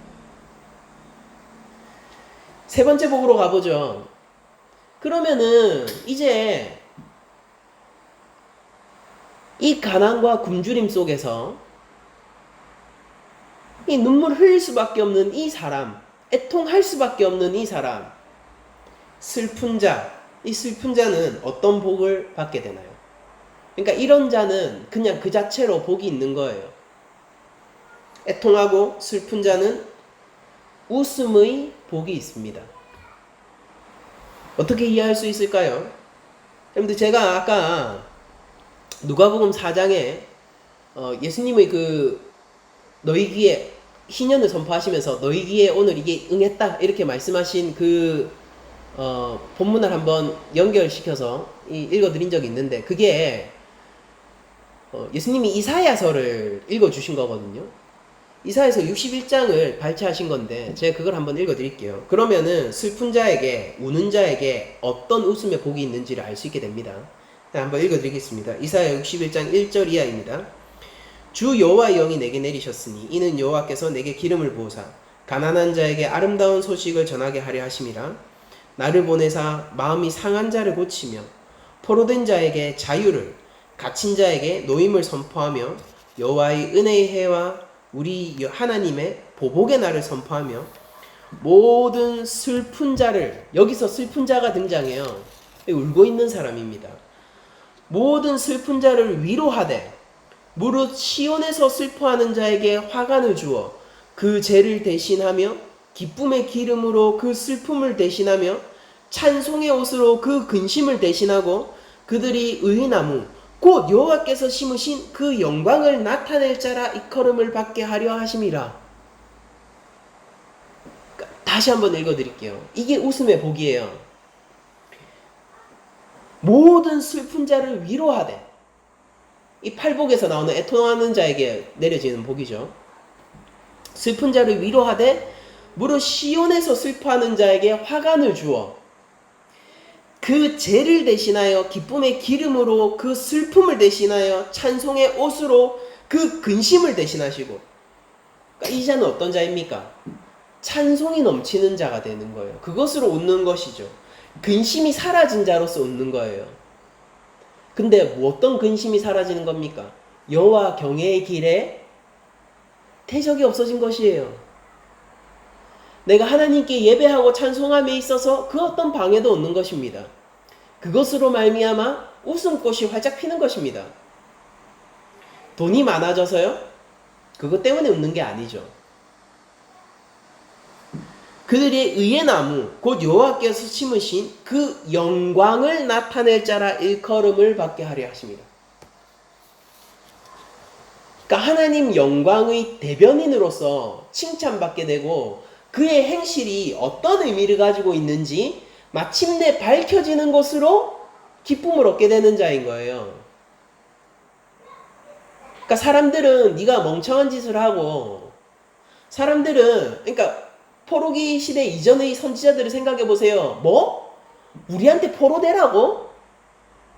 세 번째 복으로 가보죠. 그러면은 이제 이 가난과 굶주림 속에서 이 눈물 흘릴 수밖에 없는 이 사람, 애통할 수밖에 없는 이 사람, 슬픈 자, 이 슬픈 자는 어떤 복을 받게 되나요? 그러니까 이런 자는 그냥 그 자체로 복이 있는 거예요. 애통하고 슬픈 자는 웃음의 복이 있습니다. 어떻게 이해할 수 있을까요? 여러분들, 제가 아까 누가복음 4장에 예수님의 그 너희 귀에 희년을 선포하시면서 너희 귀에 오늘 이게 응했다 이렇게 말씀하신 그 본문을 한번 연결시켜서 읽어드린 적이 있는데, 그게 예수님이 이사야서를 읽어주신 거거든요. 이사야서 61장을 발췌하신 건데 제가 그걸 한번 읽어드릴게요. 그러면은 슬픈 자에게, 우는 자에게 어떤 웃음의 복이 있는지를 알 수 있게 됩니다. 한번 읽어드리겠습니다. 이사야 61장 1절 이하입니다. 주 여호와의 영이 내게 내리셨으니 이는 여호와께서 내게 기름을 부으사 가난한 자에게 아름다운 소식을 전하게 하려 하심이라. 나를 보내사 마음이 상한 자를 고치며 포로된 자에게 자유를, 갇힌 자에게 노임을 선포하며 여호와의 은혜의 해와 우리 하나님의 보복의 날을 선포하며 모든 슬픈 자를, 여기서 슬픈 자가 등장해요. 울고 있는 사람입니다. 모든 슬픈 자를 위로하되 무릇 시온에서 슬퍼하는 자에게 화관을 주어 그 죄를 대신하며 기쁨의 기름으로 그 슬픔을 대신하며 찬송의 옷으로 그 근심을 대신하고 그들이 의의 나무 곧 여호와께서 심으신 그 영광을 나타낼 자라 일컬음을 받게 하려 하심이라. 다시 한번 읽어드릴게요. 이게 웃음의 복이에요. 모든 슬픈 자를 위로하되, 이 팔복에서 나오는 애통하는 자에게 내려지는 복이죠. 슬픈 자를 위로하되 무릇 시온에서 슬퍼하는 자에게 화관을 주어 그 죄를 대신하여 기쁨의 기름으로 그 슬픔을 대신하여 찬송의 옷으로 그 근심을 대신하시고. 그러니까 이 자는 어떤 자입니까? 찬송이 넘치는 자가 되는 거예요. 그것으로 웃는 것이죠. 근심이 사라진 자로서 웃는 거예요. 근데 뭐 어떤 근심이 사라지는 겁니까? 여호와 경외의 길에 태적이 없어진 것이에요. 내가 하나님께 예배하고 찬송함에 있어서 그 어떤 방해도 없는 것입니다. 그것으로 말미암아 웃음꽃이 활짝 피는 것입니다. 돈이 많아져서요? 그것 때문에 웃는 게 아니죠. 그들의 의의 나무 곧 여호와께서 심으신 그 영광을 나타낼 자라 일컬음을 받게 하려 하십니다. 그러니까 하나님 영광의 대변인으로서 칭찬받게 되고 그의 행실이 어떤 의미를 가지고 있는지 마침내 밝혀지는 것으로 기쁨을 얻게 되는 자인 거예요. 그러니까 사람들은 네가 멍청한 짓을 하고, 사람들은 그러니까 포로기 시대 이전의 선지자들을 생각해 보세요. 뭐? 우리한테 포로되라고?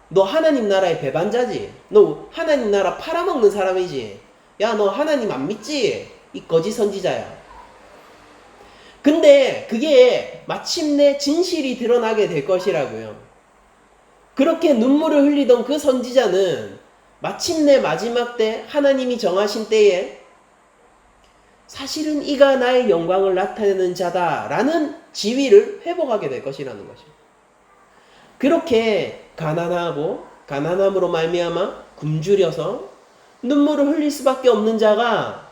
너 하나님 나라의 배반자지. 너 하나님 나라 팔아먹는 사람이지. 야, 너 하나님 안 믿지? 이 거짓 선지자야. 근데 그게 마침내 진실이 드러나게 될 것이라고요. 그렇게 눈물을 흘리던 그 선지자는 마침내 마지막 때 하나님이 정하신 때에 사실은 이가 나의 영광을 나타내는 자다라는 지위를 회복하게 될 것이라는 것입니다. 그렇게 가난함으로 말미암아 굶주려서 눈물을 흘릴 수밖에 없는 자가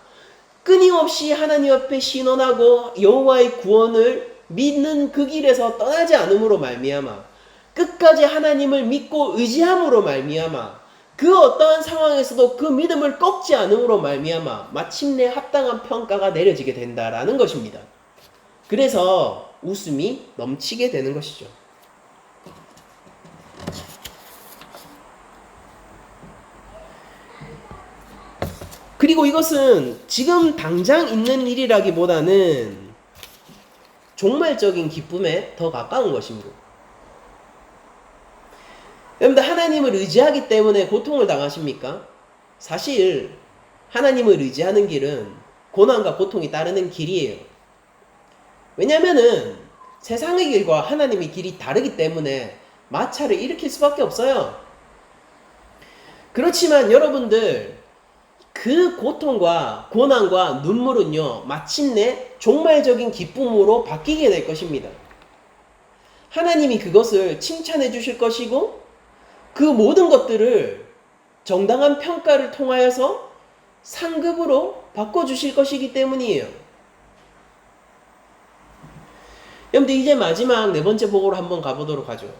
끊임없이 하나님 앞에 신원하고 여호와의 구원을 믿는 그 길에서 떠나지 않음으로 말미암아 끝까지 하나님을 믿고 의지함으로 말미암아 그 어떠한 상황에서도 그 믿음을 꺾지 않음으로 말미암아 마침내 합당한 평가가 내려지게 된다라는 것입니다. 그래서 웃음이 넘치게 되는 것이죠. 그리고 이것은 지금 당장 있는 일이라기보다는 종말적인 기쁨에 더 가까운 것입니다. 여러분들 하나님을 의지하기 때문에 고통을 당하십니까? 사실 하나님을 의지하는 길은 고난과 고통이 따르는 길이에요. 왜냐하면은 세상의 길과 하나님의 길이 다르기 때문에 마찰을 일으킬 수밖에 없어요. 그렇지만 여러분들 그 고통과 고난과 눈물은요 마침내 종말적인 기쁨으로 바뀌게 될 것입니다. 하나님이 그것을 칭찬해 주실 것이고 그 모든 것들을 정당한 평가를 통하여서 상급으로 바꿔주실 것이기 때문이에요. 여러분들 이제 마지막 네 번째 복으로 한번 가보도록 하죠.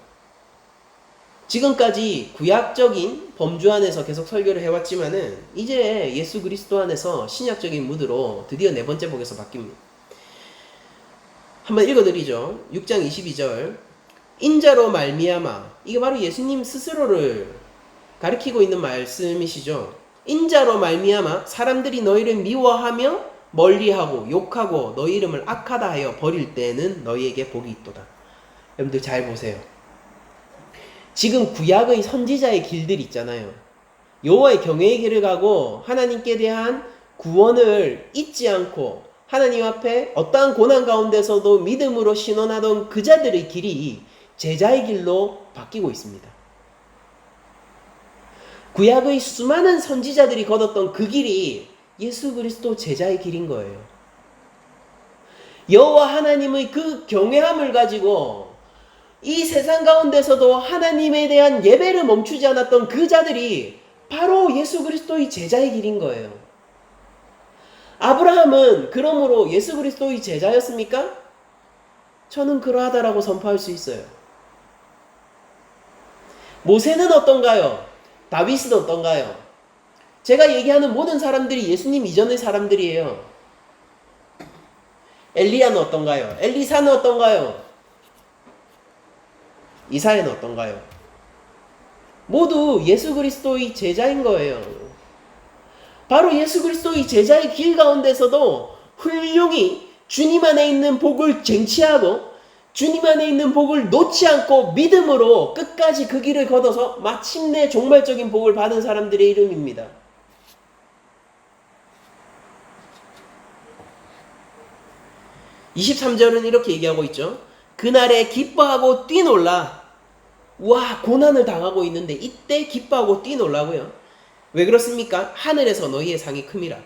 지금까지 구약적인 범주 안에서 계속 설교를 해왔지만은 이제 예수 그리스도 안에서 신약적인 무드로 드디어 네 번째 복에서 바뀝니다. 한번 읽어드리죠. 6장 22절 인자로 말미암아, 이게 바로 예수님 스스로를 가리키고 있는 말씀이시죠. 인자로 말미암아 사람들이 너희를 미워하며 멀리하고 욕하고 너희 이름을 악하다 하여 버릴 때에는 너희에게 복이 있도다. 여러분들 잘 보세요. 지금 구약의 선지자의 길들이 있잖아요. 여호와의 경외의 길을 가고 하나님께 대한 구원을 잊지 않고 하나님 앞에 어떠한 고난 가운데서도 믿음으로 신원하던 그 자들의 길이 제자의 길로 바뀌고 있습니다. 구약의 수많은 선지자들이 걷었던 그 길이 예수 그리스도 제자의 길인 거예요. 여호와 하나님의 그 경외함을 가지고 이 세상 가운데서도 하나님에 대한 예배를 멈추지 않았던 그 자들이 바로 예수 그리스도의 제자의 길인 거예요. 아브라함은 그러므로 예수 그리스도의 제자였습니까? 저는 그러하다라고 선포할 수 있어요. 모세는 어떤가요? 다윗은 어떤가요? 제가 얘기하는 모든 사람들이 예수님 이전의 사람들이에요. 엘리야는 어떤가요? 엘리사는 어떤가요? 이사야는 어떤가요? 모두 예수 그리스도의 제자인 거예요. 바로 예수 그리스도의 제자의 길 가운데서도 훌륭히 주님 안에 있는 복을 쟁취하고 주님 안에 있는 복을 놓지 않고 믿음으로 끝까지 그 길을 걷어서 마침내 종말적인 복을 받은 사람들의 이름입니다. (23절은) 이렇게 얘기하고 있죠. 그날에 기뻐하고 뛰놀라. 와, 고난을 당하고 있는데 이때 기뻐하고 뛰놀라고요. 왜 그렇습니까? 하늘에서 너희의 상이 큼이라.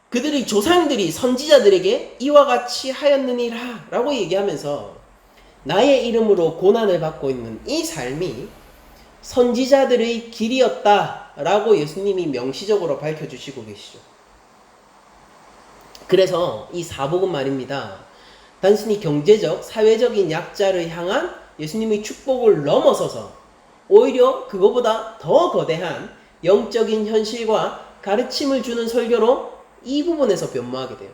그들의 조상들이 선지자들에게 이와 같이 하였느니라 라고 얘기하면서 나의 이름으로 고난을 받고 있는 이 삶이 선지자들의 길이었다 라고 예수님이 명시적으로 밝혀주시고 계시죠. 그래서 이 사복음 말입니다. 단순히 경제적, 사회적인 약자를 향한 예수님의 축복을 넘어서서 오히려 그거보다 더 거대한 영적인 현실과 가르침을 주는 설교로 이 부분에서 변모하게 돼요.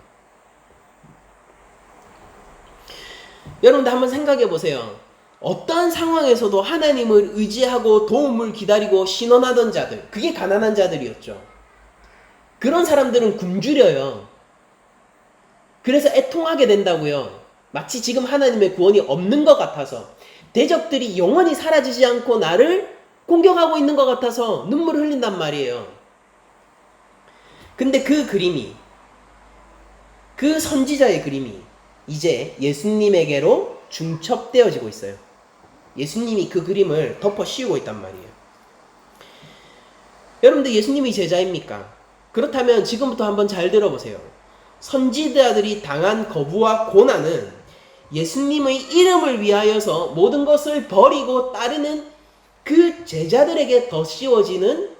여러분들 한번 생각해 보세요. 어떠한 상황에서도 하나님을 의지하고 도움을 기다리고 신원하던 자들, 그게 가난한 자들이었죠. 그런 사람들은 굶주려요. 그래서 애통하게 된다고요. 마치 지금 하나님의 구원이 없는 것 같아서, 대적들이 영원히 사라지지 않고 나를 공격하고 있는 것 같아서 눈물을 흘린단 말이에요. 근데 그 그림이, 그 선지자의 그림이 이제 예수님에게로 중첩되어지고 있어요. 예수님이 그 그림을 덮어 씌우고 있단 말이에요. 여러분들 예수님이 제자입니까? 그렇다면 지금부터 한번 잘 들어보세요. 선지자들이 당한 거부와 고난은 예수님의 이름을 위하여서 모든 것을 버리고 따르는 그 제자들에게 더 씌워지는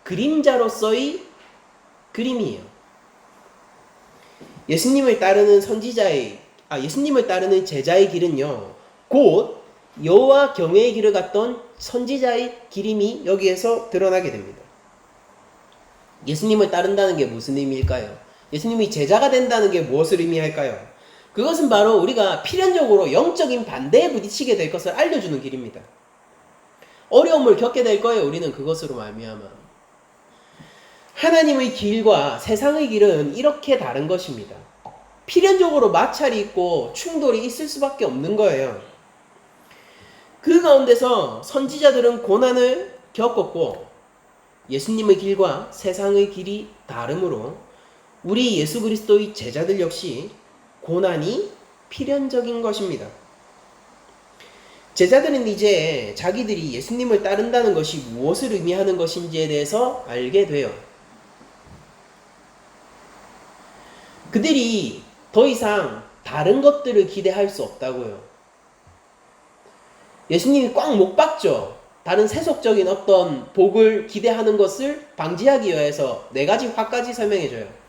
그림자로서의 그림이에요. 예수님을 따르는 예수님을 따르는 제자의 길은요, 곧 여호와 경외의 길을 갔던 선지자의 길임이 여기에서 드러나게 됩니다. 예수님을 따른다는 게 무슨 의미일까요? 예수님이 제자가 된다는 게 무엇을 의미할까요? 그것은 바로 우리가 필연적으로 영적인 반대에 부딪히게 될 것을 알려주는 길입니다. 어려움을 겪게 될 거예요. 우리는 그것으로 말미암아. 하나님의 길과 세상의 길은 이렇게 다른 것입니다. 필연적으로 마찰이 있고 충돌이 있을 수밖에 없는 거예요. 그 가운데서 선지자들은 고난을 겪었고 예수님의 길과 세상의 길이 다르므로 우리 예수 그리스도의 제자들 역시 고난이 필연적인 것입니다. 제자들은 이제 자기들이 예수님을 따른다는 것이 무엇을 의미하는 것인지에 대해서 알게 돼요. 그들이 더 이상 다른 것들을 기대할 수 없다고요. 예수님이 꽉 못 박죠. 다른 세속적인 어떤 복을 기대하는 것을 방지하기 위해서 4가지 화까지 설명해줘요.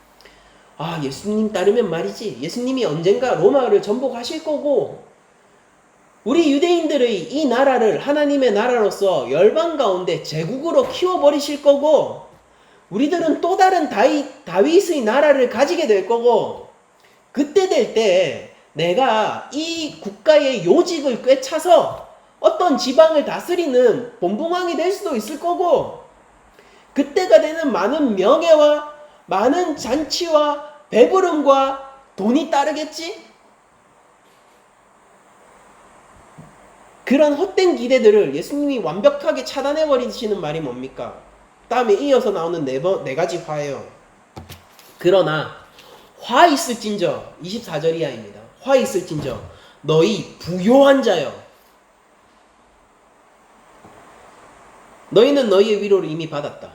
예수님 따르면 말이지, 예수님이 언젠가 로마를 정복하실 거고 우리 유대인들의 이 나라를 하나님의 나라로서 열방 가운데 제국으로 키워버리실 거고 우리들은 또 다른 다윗의 나라를 가지게 될 거고 그때 될 때 내가 이 국가의 요직을 꿰차서 어떤 지방을 다스리는 본붕왕이 될 수도 있을 거고 그때가 되는 많은 명예와 많은 잔치와 배부름과 돈이 따르겠지? 그런 헛된 기대들을 예수님이 완벽하게 차단해버리시는 말이 뭡니까? 다음에 이어서 나오는 네 가지 화예요. 그러나 화 있을진저 24절 이하입니다. 화 있을진저 너희 부요한 자여 너희는 너희의 위로를 이미 받았다.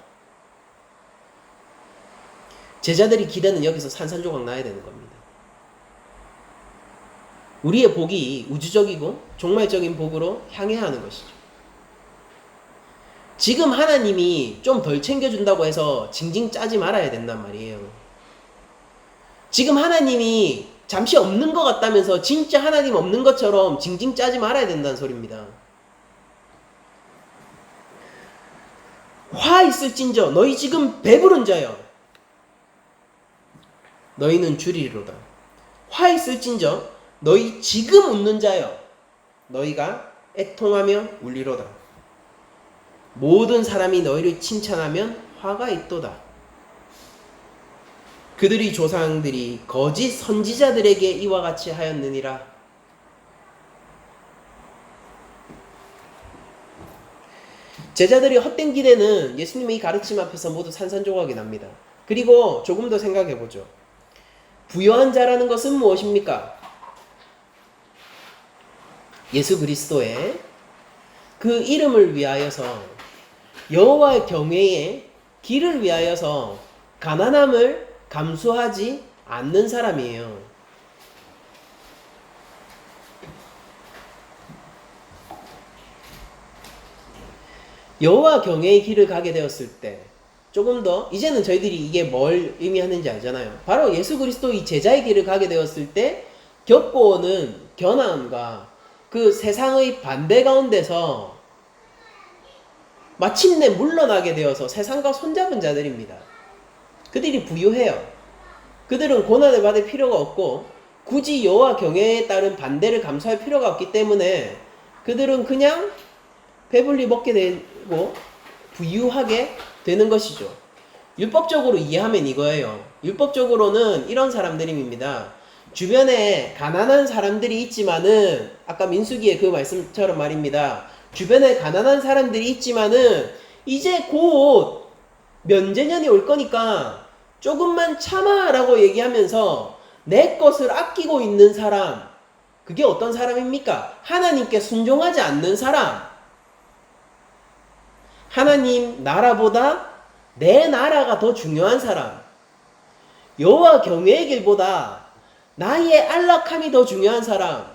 제자들이 기대는 여기서 산산조각 나야 되는 겁니다. 우리의 복이 우주적이고 종말적인 복으로 향해야 하는 것이죠. 지금 하나님이 좀 덜 챙겨준다고 해서 징징 짜지 말아야 된단 말이에요. 지금 하나님이 잠시 없는 것 같다면서 진짜 하나님 없는 것처럼 징징 짜지 말아야 된다는 소리입니다. 화 있을진저 너희 지금 배부른 자여 너희는 줄이리로다. 화 있을진저 너희 지금 웃는 자여 너희가 애통하며 울리로다. 모든 사람이 너희를 칭찬하면 화가 있도다. 그들의 조상들이 거짓 선지자들에게 이와 같이 하였느니라. 제자들이 헛된 기대는 예수님의 가르침 앞에서 모두 산산조각이 납니다. 그리고 조금 더 생각해보죠. 부요한 자라는 것은 무엇입니까? 예수 그리스도의 그 이름을 위하여서 여호와의 경외의 길을 위하여서 가난함을 감수하지 않는 사람이에요. 여호와 경외의 길을 가게 되었을 때 조금 더 이제는 저희들이 이게 뭘 의미하는지 알잖아요. 바로 예수 그리스도의 제자의 길을 가게 되었을 때 겪고 오는 견함과 그 세상의 반대 가운데서 마침내 물러나게 되어서 세상과 손잡은 자들입니다. 그들이 부유해요. 그들은 고난을 받을 필요가 없고 굳이 여호와 경외에 따른 반대를 감수할 필요가 없기 때문에 그들은 그냥 배불리 먹게 되고 부유하게 되는 것이죠. 율법적으로 이해하면 이거예요. 율법적으로는 이런 사람들입니다. 주변에 가난한 사람들이 있지만은 아까 민수기의 그 말씀처럼 말입니다. 주변에 가난한 사람들이 있지만은 이제 곧 면제년이 올 거니까 조금만 참아라고 얘기하면서 내 것을 아끼고 있는 사람, 그게 어떤 사람입니까? 하나님께 순종하지 않는 사람. 하나님 나라보다 내 나라가 더 중요한 사람. 여호와 경외의 길보다 나의 안락함이 더 중요한 사람.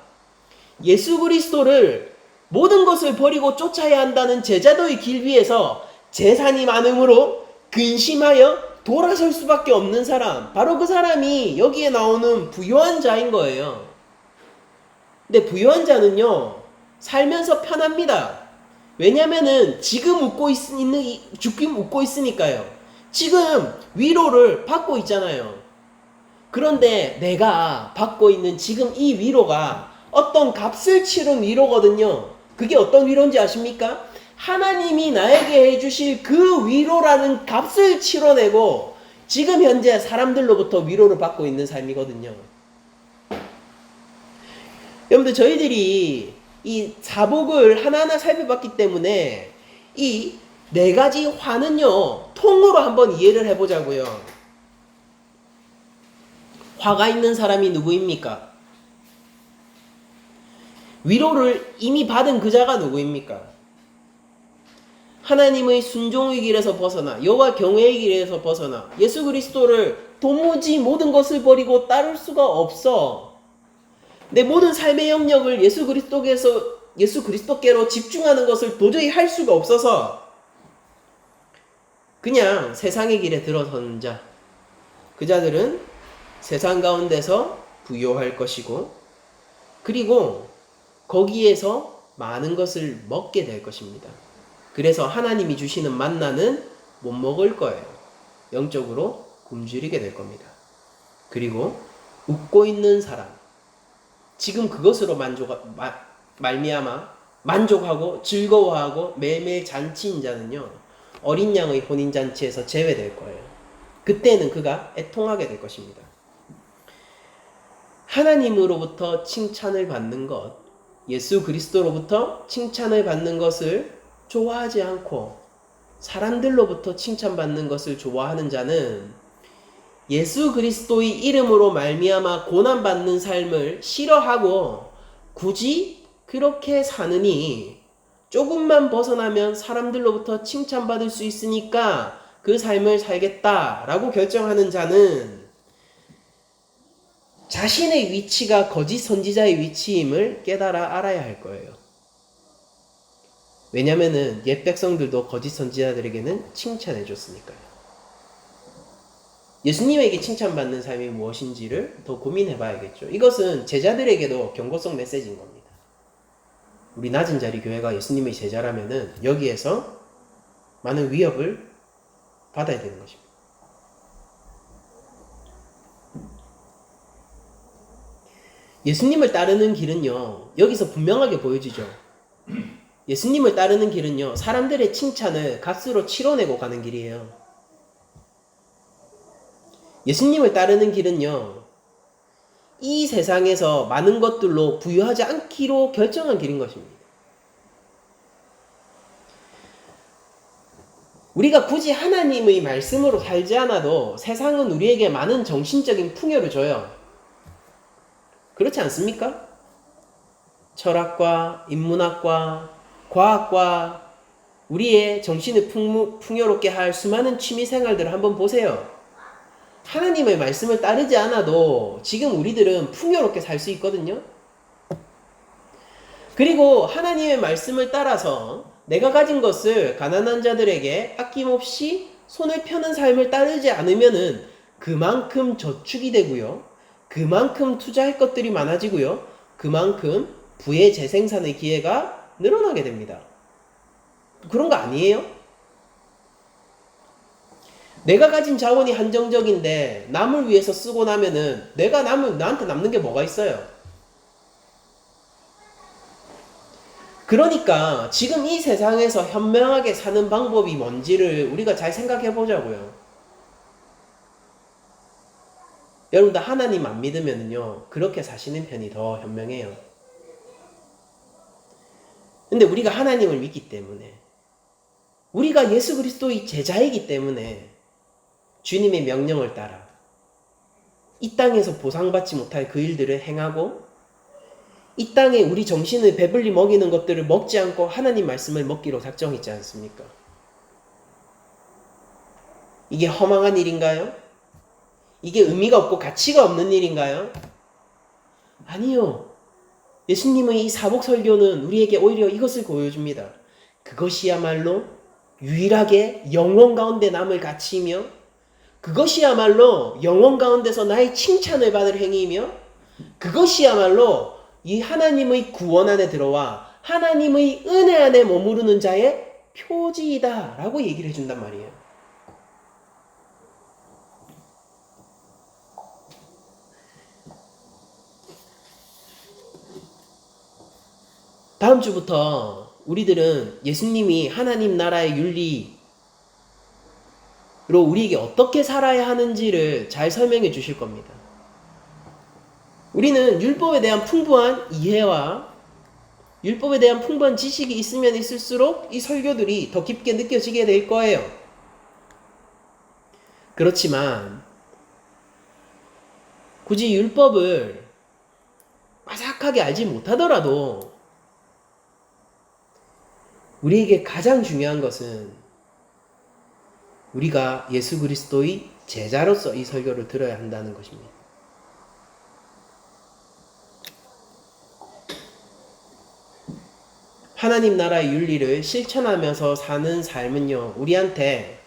예수 그리스도를 모든 것을 버리고 쫓아야 한다는 제자도의 길 위에서 재산이 많음으로 근심하여 돌아설 수밖에 없는 사람. 바로 그 사람이 여기에 나오는 부요한 자인 거예요. 근데 부요한 자는요, 살면서 편합니다. 왜냐면은 지금 웃고 있으니까요. 지금 위로를 받고 있잖아요. 그런데 내가 받고 있는 지금 이 위로가 어떤 값을 치른 위로거든요. 그게 어떤 위로인지 아십니까? 하나님이 나에게 해주실 그 위로라는 값을 치러내고 지금 현재 사람들로부터 위로를 받고 있는 삶이거든요. 여러분들, 저희들이 이 사복을 하나하나 살펴봤기 때문에 이 네 가지 화는요, 통으로 한번 이해를 해보자고요. 화가 있는 사람이 누구입니까? 위로를 이미 받은 그 자가 누구입니까? 하나님의 순종의 길에서 벗어나 여호와 경외의 길에서 벗어나 예수 그리스도를 도무지 모든 것을 버리고 따를 수가 없어. 내 모든 삶의 영역을 예수 그리스도께로 집중하는 것을 도저히 할 수가 없어서 그냥 세상의 길에 들어선 자, 그 자들은 세상 가운데서 부요할 것이고 그리고 거기에서 많은 것을 먹게 될 것입니다. 그래서 하나님이 주시는 만나는 못 먹을 거예요. 영적으로 굶주리게 될 겁니다. 그리고 웃고 있는 사람, 지금 그것으로 말미암아 만족하고 즐거워하고 매일매일 잔치인 자는요, 어린 양의 혼인잔치에서 제외될 거예요. 그때는 그가 애통하게 될 것입니다. 하나님으로부터 칭찬을 받는 것, 예수 그리스도로부터 칭찬을 받는 것을 좋아하지 않고 사람들로부터 칭찬받는 것을 좋아하는 자는 예수 그리스도의 이름으로 말미암아 고난받는 삶을 싫어하고 굳이 그렇게 사느니 조금만 벗어나면 사람들로부터 칭찬받을 수 있으니까 그 삶을 살겠다라고 결정하는 자는 자신의 위치가 거짓 선지자의 위치임을 깨달아 알아야 할 거예요. 왜냐면은 옛 백성들도 거짓 선지자들에게는 칭찬해 줬으니까요. 예수님에게 칭찬받는 삶이 무엇인지를 더 고민해 봐야겠죠. 이것은 제자들에게도 경고성 메시지인 겁니다. 우리 낮은 자리 교회가 예수님의 제자라면은 여기에서 많은 위협을 받아야 되는 것입니다. 예수님을 따르는 길은요, 여기서 분명하게 보여지죠. 예수님을 따르는 길은요, 사람들의 칭찬을 값으로 치러내고 가는 길이에요. 예수님을 따르는 길은요, 이 세상에서 많은 것들로 부유하지 않기로 결정한 길인 것입니다. 우리가 굳이 하나님의 말씀으로 살지 않아도 세상은 우리에게 많은 정신적인 풍요를 줘요. 그렇지 않습니까? 철학과 인문학과 과학과 우리의 정신을 풍요롭게 할 수많은 취미생활들을 한번 보세요. 하나님의 말씀을 따르지 않아도 지금 우리들은 풍요롭게 살 수 있거든요. 그리고 하나님의 말씀을 따라서 내가 가진 것을 가난한 자들에게 아낌없이 손을 펴는 삶을 따르지 않으면은 그만큼 저축이 되고요. 그만큼 투자할 것들이 많아지고요. 그만큼 부의 재생산의 기회가 늘어나게 됩니다. 그런 거 아니에요? 내가 가진 자원이 한정적인데 남을 위해서 쓰고 나면은 나한테 남는 게 뭐가 있어요? 그러니까 지금 이 세상에서 현명하게 사는 방법이 뭔지를 우리가 잘 생각해 보자고요. 여러분들 하나님 안 믿으면요 그렇게 사시는 편이 더 현명해요. 근데 우리가 하나님을 믿기 때문에, 우리가 예수 그리스도의 제자이기 때문에 주님의 명령을 따라 이 땅에서 보상받지 못할 그 일들을 행하고 이 땅에 우리 정신을 배불리 먹이는 것들을 먹지 않고 하나님 말씀을 먹기로 작정했지 않습니까? 이게 허망한 일인가요? 이게 의미가 없고 가치가 없는 일인가요? 아니요. 예수님의 이 사복 설교는 우리에게 오히려 이것을 보여줍니다. 그것이야말로 유일하게 영혼 가운데 남을 가치이며, 그것이야말로 영혼 가운데서 나의 칭찬을 받을 행위이며, 그것이야말로 이 하나님의 구원 안에 들어와 하나님의 은혜 안에 머무르는 자의 표지이다 라고 얘기를 해준단 말이에요. 다음 주부터 우리들은 예수님이 하나님 나라의 윤리로 우리에게 어떻게 살아야 하는지를 잘 설명해 주실 겁니다. 우리는 율법에 대한 풍부한 이해와 율법에 대한 풍부한 지식이 있으면 있을수록 이 설교들이 더 깊게 느껴지게 될 거예요. 그렇지만 굳이 율법을 빠삭하게 알지 못하더라도 우리에게 가장 중요한 것은 우리가 예수 그리스도의 제자로서 이 설교를 들어야 한다는 것입니다. 하나님 나라의 윤리를 실천하면서 사는 삶은요, 우리한테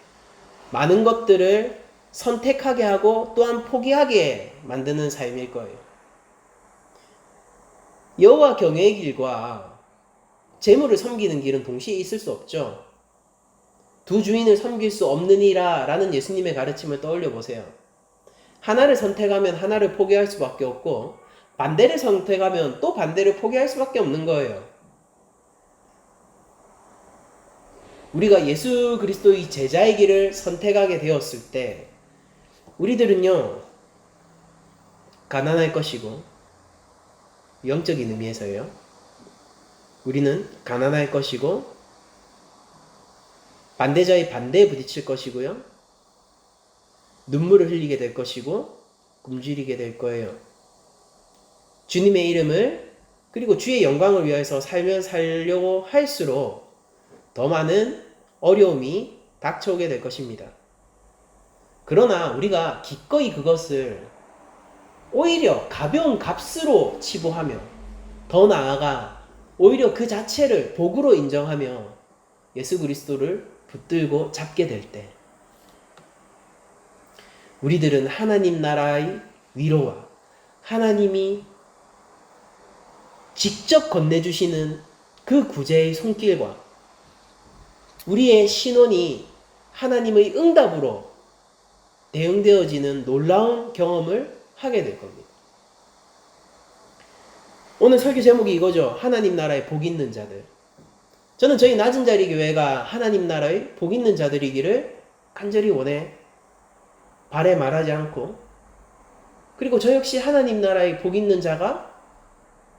많은 것들을 선택하게 하고 또한 포기하게 만드는 삶일 거예요. 여호와 경외의 길과 재물을 섬기는 길은 동시에 있을 수 없죠. 두 주인을 섬길 수 없느니라 라는 예수님의 가르침을 떠올려 보세요. 하나를 선택하면 하나를 포기할 수밖에 없고, 반대를 선택하면 또 반대를 포기할 수밖에 없는 거예요. 우리가 예수 그리스도의 제자의 길을 선택하게 되었을 때 우리들은요 가난할 것이고, 영적인 의미에서요 우리는 가난할 것이고 반대자의 반대에 부딪힐 것이고요, 눈물을 흘리게 될 것이고 굶주리게 될 거예요. 주님의 이름을 그리고 주의 영광을 위해서 살려고 할수록 더 많은 어려움이 닥쳐오게 될 것입니다. 그러나 우리가 기꺼이 그것을 오히려 가벼운 값으로 치부하며 더 나아가 오히려 그 자체를 복으로 인정하며 예수 그리스도를 붙들고 잡게 될 때 우리들은 하나님 나라의 위로와 하나님이 직접 건네주시는 그 구제의 손길과 우리의 신원이 하나님의 응답으로 대응되어지는 놀라운 경험을 하게 될 겁니다. 오늘 설교 제목이 이거죠. 하나님 나라의 복 있는 자들. 저는 저희 낮은 자리 교회가 하나님 나라의 복 있는 자들이기를 간절히 원해 바래 말하지 않고, 그리고 저 역시 하나님 나라의 복 있는 자가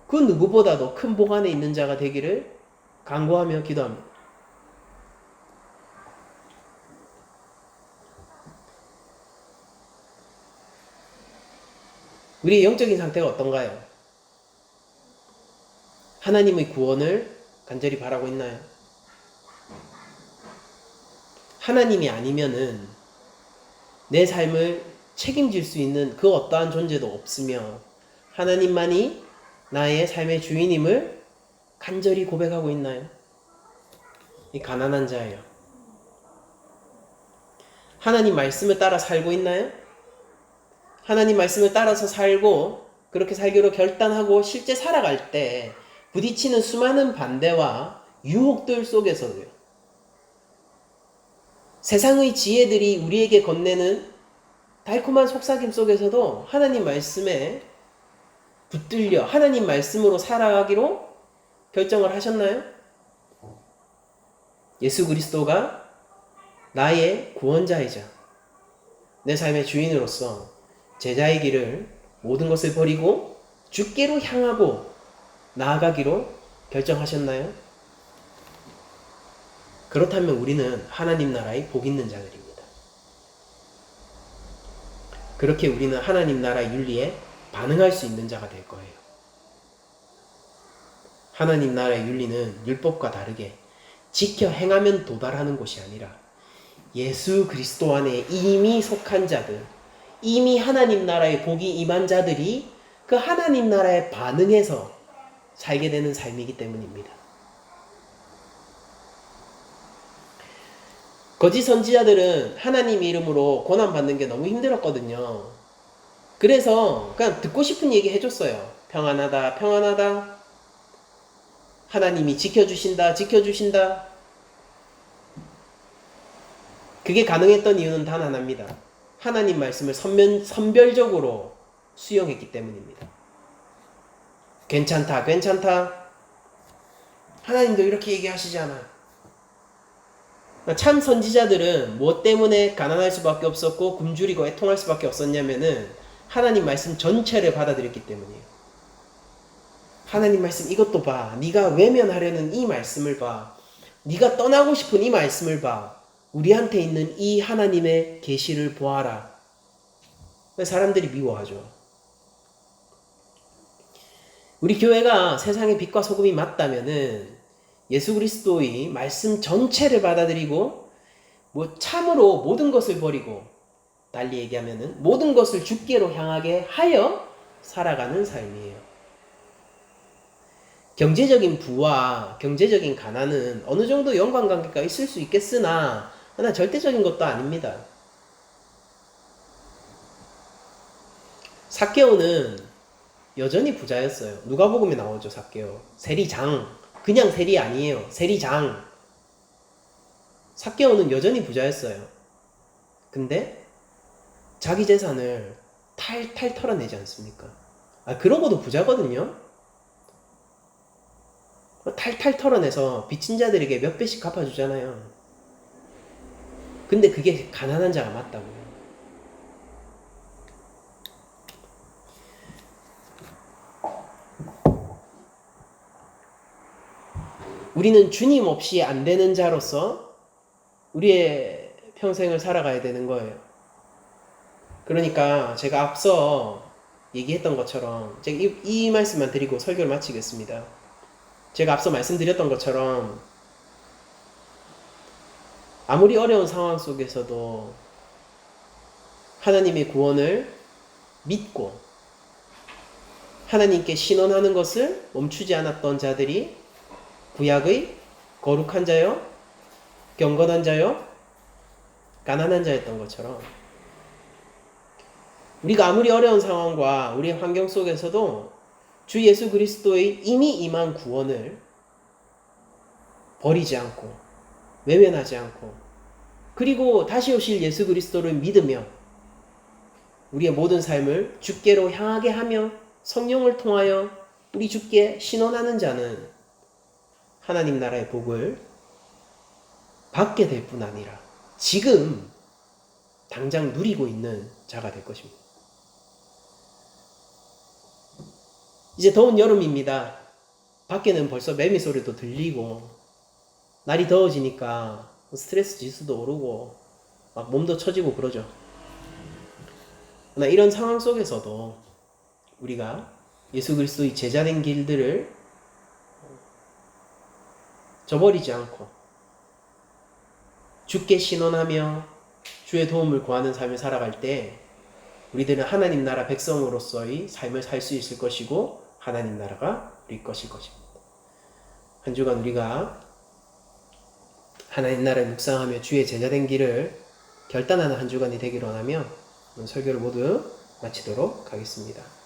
그 누구보다도 큰 복 안에 있는 자가 되기를 간구하며 기도합니다. 우리의 영적인 상태가 어떤가요? 하나님의 구원을 간절히 바라고 있나요? 하나님이 아니면은 내 삶을 책임질 수 있는 그 어떠한 존재도 없으며 하나님만이 나의 삶의 주인임을 간절히 고백하고 있나요? 이 가난한 자예요. 하나님 말씀을 따라 살고 있나요? 하나님 말씀을 따라서 살고 그렇게 살기로 결단하고 실제 살아갈 때 부딪히는 수많은 반대와 유혹들 속에서도요. 세상의 지혜들이 우리에게 건네는 달콤한 속삭임 속에서도 하나님 말씀에 붙들려 하나님 말씀으로 살아가기로 결정을 하셨나요? 예수 그리스도가 나의 구원자이자 내 삶의 주인으로서 제자의 길을 모든 것을 버리고 주께로 향하고 나아가기로 결정하셨나요? 그렇다면 우리는 하나님 나라의 복 있는 자들입니다. 그렇게 우리는 하나님 나라의 윤리에 반응할 수 있는 자가 될 거예요. 하나님 나라의 윤리는 율법과 다르게 지켜 행하면 도달하는 곳이 아니라 예수 그리스도 안에 이미 속한 자들, 이미 하나님 나라의 복이 임한 자들이 그 하나님 나라에 반응해서 살게 되는 삶이기 때문입니다. 거짓 선지자들은 하나님 이름으로 고난받는 게 너무 힘들었거든요. 그래서 그냥 듣고 싶은 얘기 해줬어요. 평안하다, 평안하다. 하나님이 지켜주신다, 지켜주신다. 그게 가능했던 이유는 단 하나입니다. 하나님 말씀을 선별적으로 수용했기 때문입니다. 괜찮다, 괜찮다. 하나님도 이렇게 얘기하시잖아. 참 선지자들은 무엇 때문에 가난할 수밖에 없었고 굶주리고 애통할 수밖에 없었냐면은 하나님 말씀 전체를 받아들였기 때문이에요. 하나님 말씀 이것도 봐. 네가 외면하려는 이 말씀을 봐. 네가 떠나고 싶은 이 말씀을 봐. 우리한테 있는 이 하나님의 계시를 보아라. 사람들이 미워하죠. 우리 교회가 세상의 빛과 소금이 맞다면은 예수 그리스도의 말씀 전체를 받아들이고 참으로 모든 것을 버리고 달리 얘기하면은 모든 것을 주께로 향하게 하여 살아가는 삶이에요. 경제적인 부와 경제적인 가난은 어느 정도 연관관계가 있을 수 있겠으나 하나 절대적인 것도 아닙니다. 삭개오는 여전히 부자였어요. 누가복음에 나오죠. 삭개오. 세리장. 그냥 세리 아니에요. 세리장. 삭개오는 여전히 부자였어요. 근데 자기 재산을 탈탈 털어내지 않습니까? 그러고도 부자거든요. 탈탈 털어내서 빚진 자들에게 몇 배씩 갚아주잖아요. 근데 그게 가난한 자가 맞다고요. 우리는 주님 없이 안 되는 자로서 우리의 평생을 살아가야 되는 거예요. 그러니까 제가 앞서 얘기했던 것처럼 제가 이 말씀만 드리고 설교를 마치겠습니다. 제가 앞서 말씀드렸던 것처럼 아무리 어려운 상황 속에서도 하나님의 구원을 믿고 하나님께 신원하는 것을 멈추지 않았던 자들이 구약의 거룩한 자요, 경건한 자요, 가난한 자였던 것처럼 우리가 아무리 어려운 상황과 우리의 환경 속에서도 주 예수 그리스도의 이미 임한 구원을 버리지 않고 외면하지 않고 그리고 다시 오실 예수 그리스도를 믿으며 우리의 모든 삶을 주께로 향하게 하며 성령을 통하여 우리 주께 신원하는 자는 하나님 나라의 복을 받게 될 뿐 아니라 지금 당장 누리고 있는 자가 될 것입니다. 이제 더운 여름입니다. 밖에는 벌써 매미 소리도 들리고 날이 더워지니까 스트레스 지수도 오르고 막 몸도 처지고 그러죠. 그러나 이런 상황 속에서도 우리가 예수 그리스도의 제자된 길들을 저버리지 않고 주께 신원하며 주의 도움을 구하는 삶을 살아갈 때 우리들은 하나님 나라 백성으로서의 삶을 살 수 있을 것이고 하나님 나라가 우리 것일 것입니다. 한 주간 우리가 하나님 나라를 묵상하며 주의 제자된 길을 결단하는 한 주간이 되기를 원하며 오늘 설교를 모두 마치도록 하겠습니다.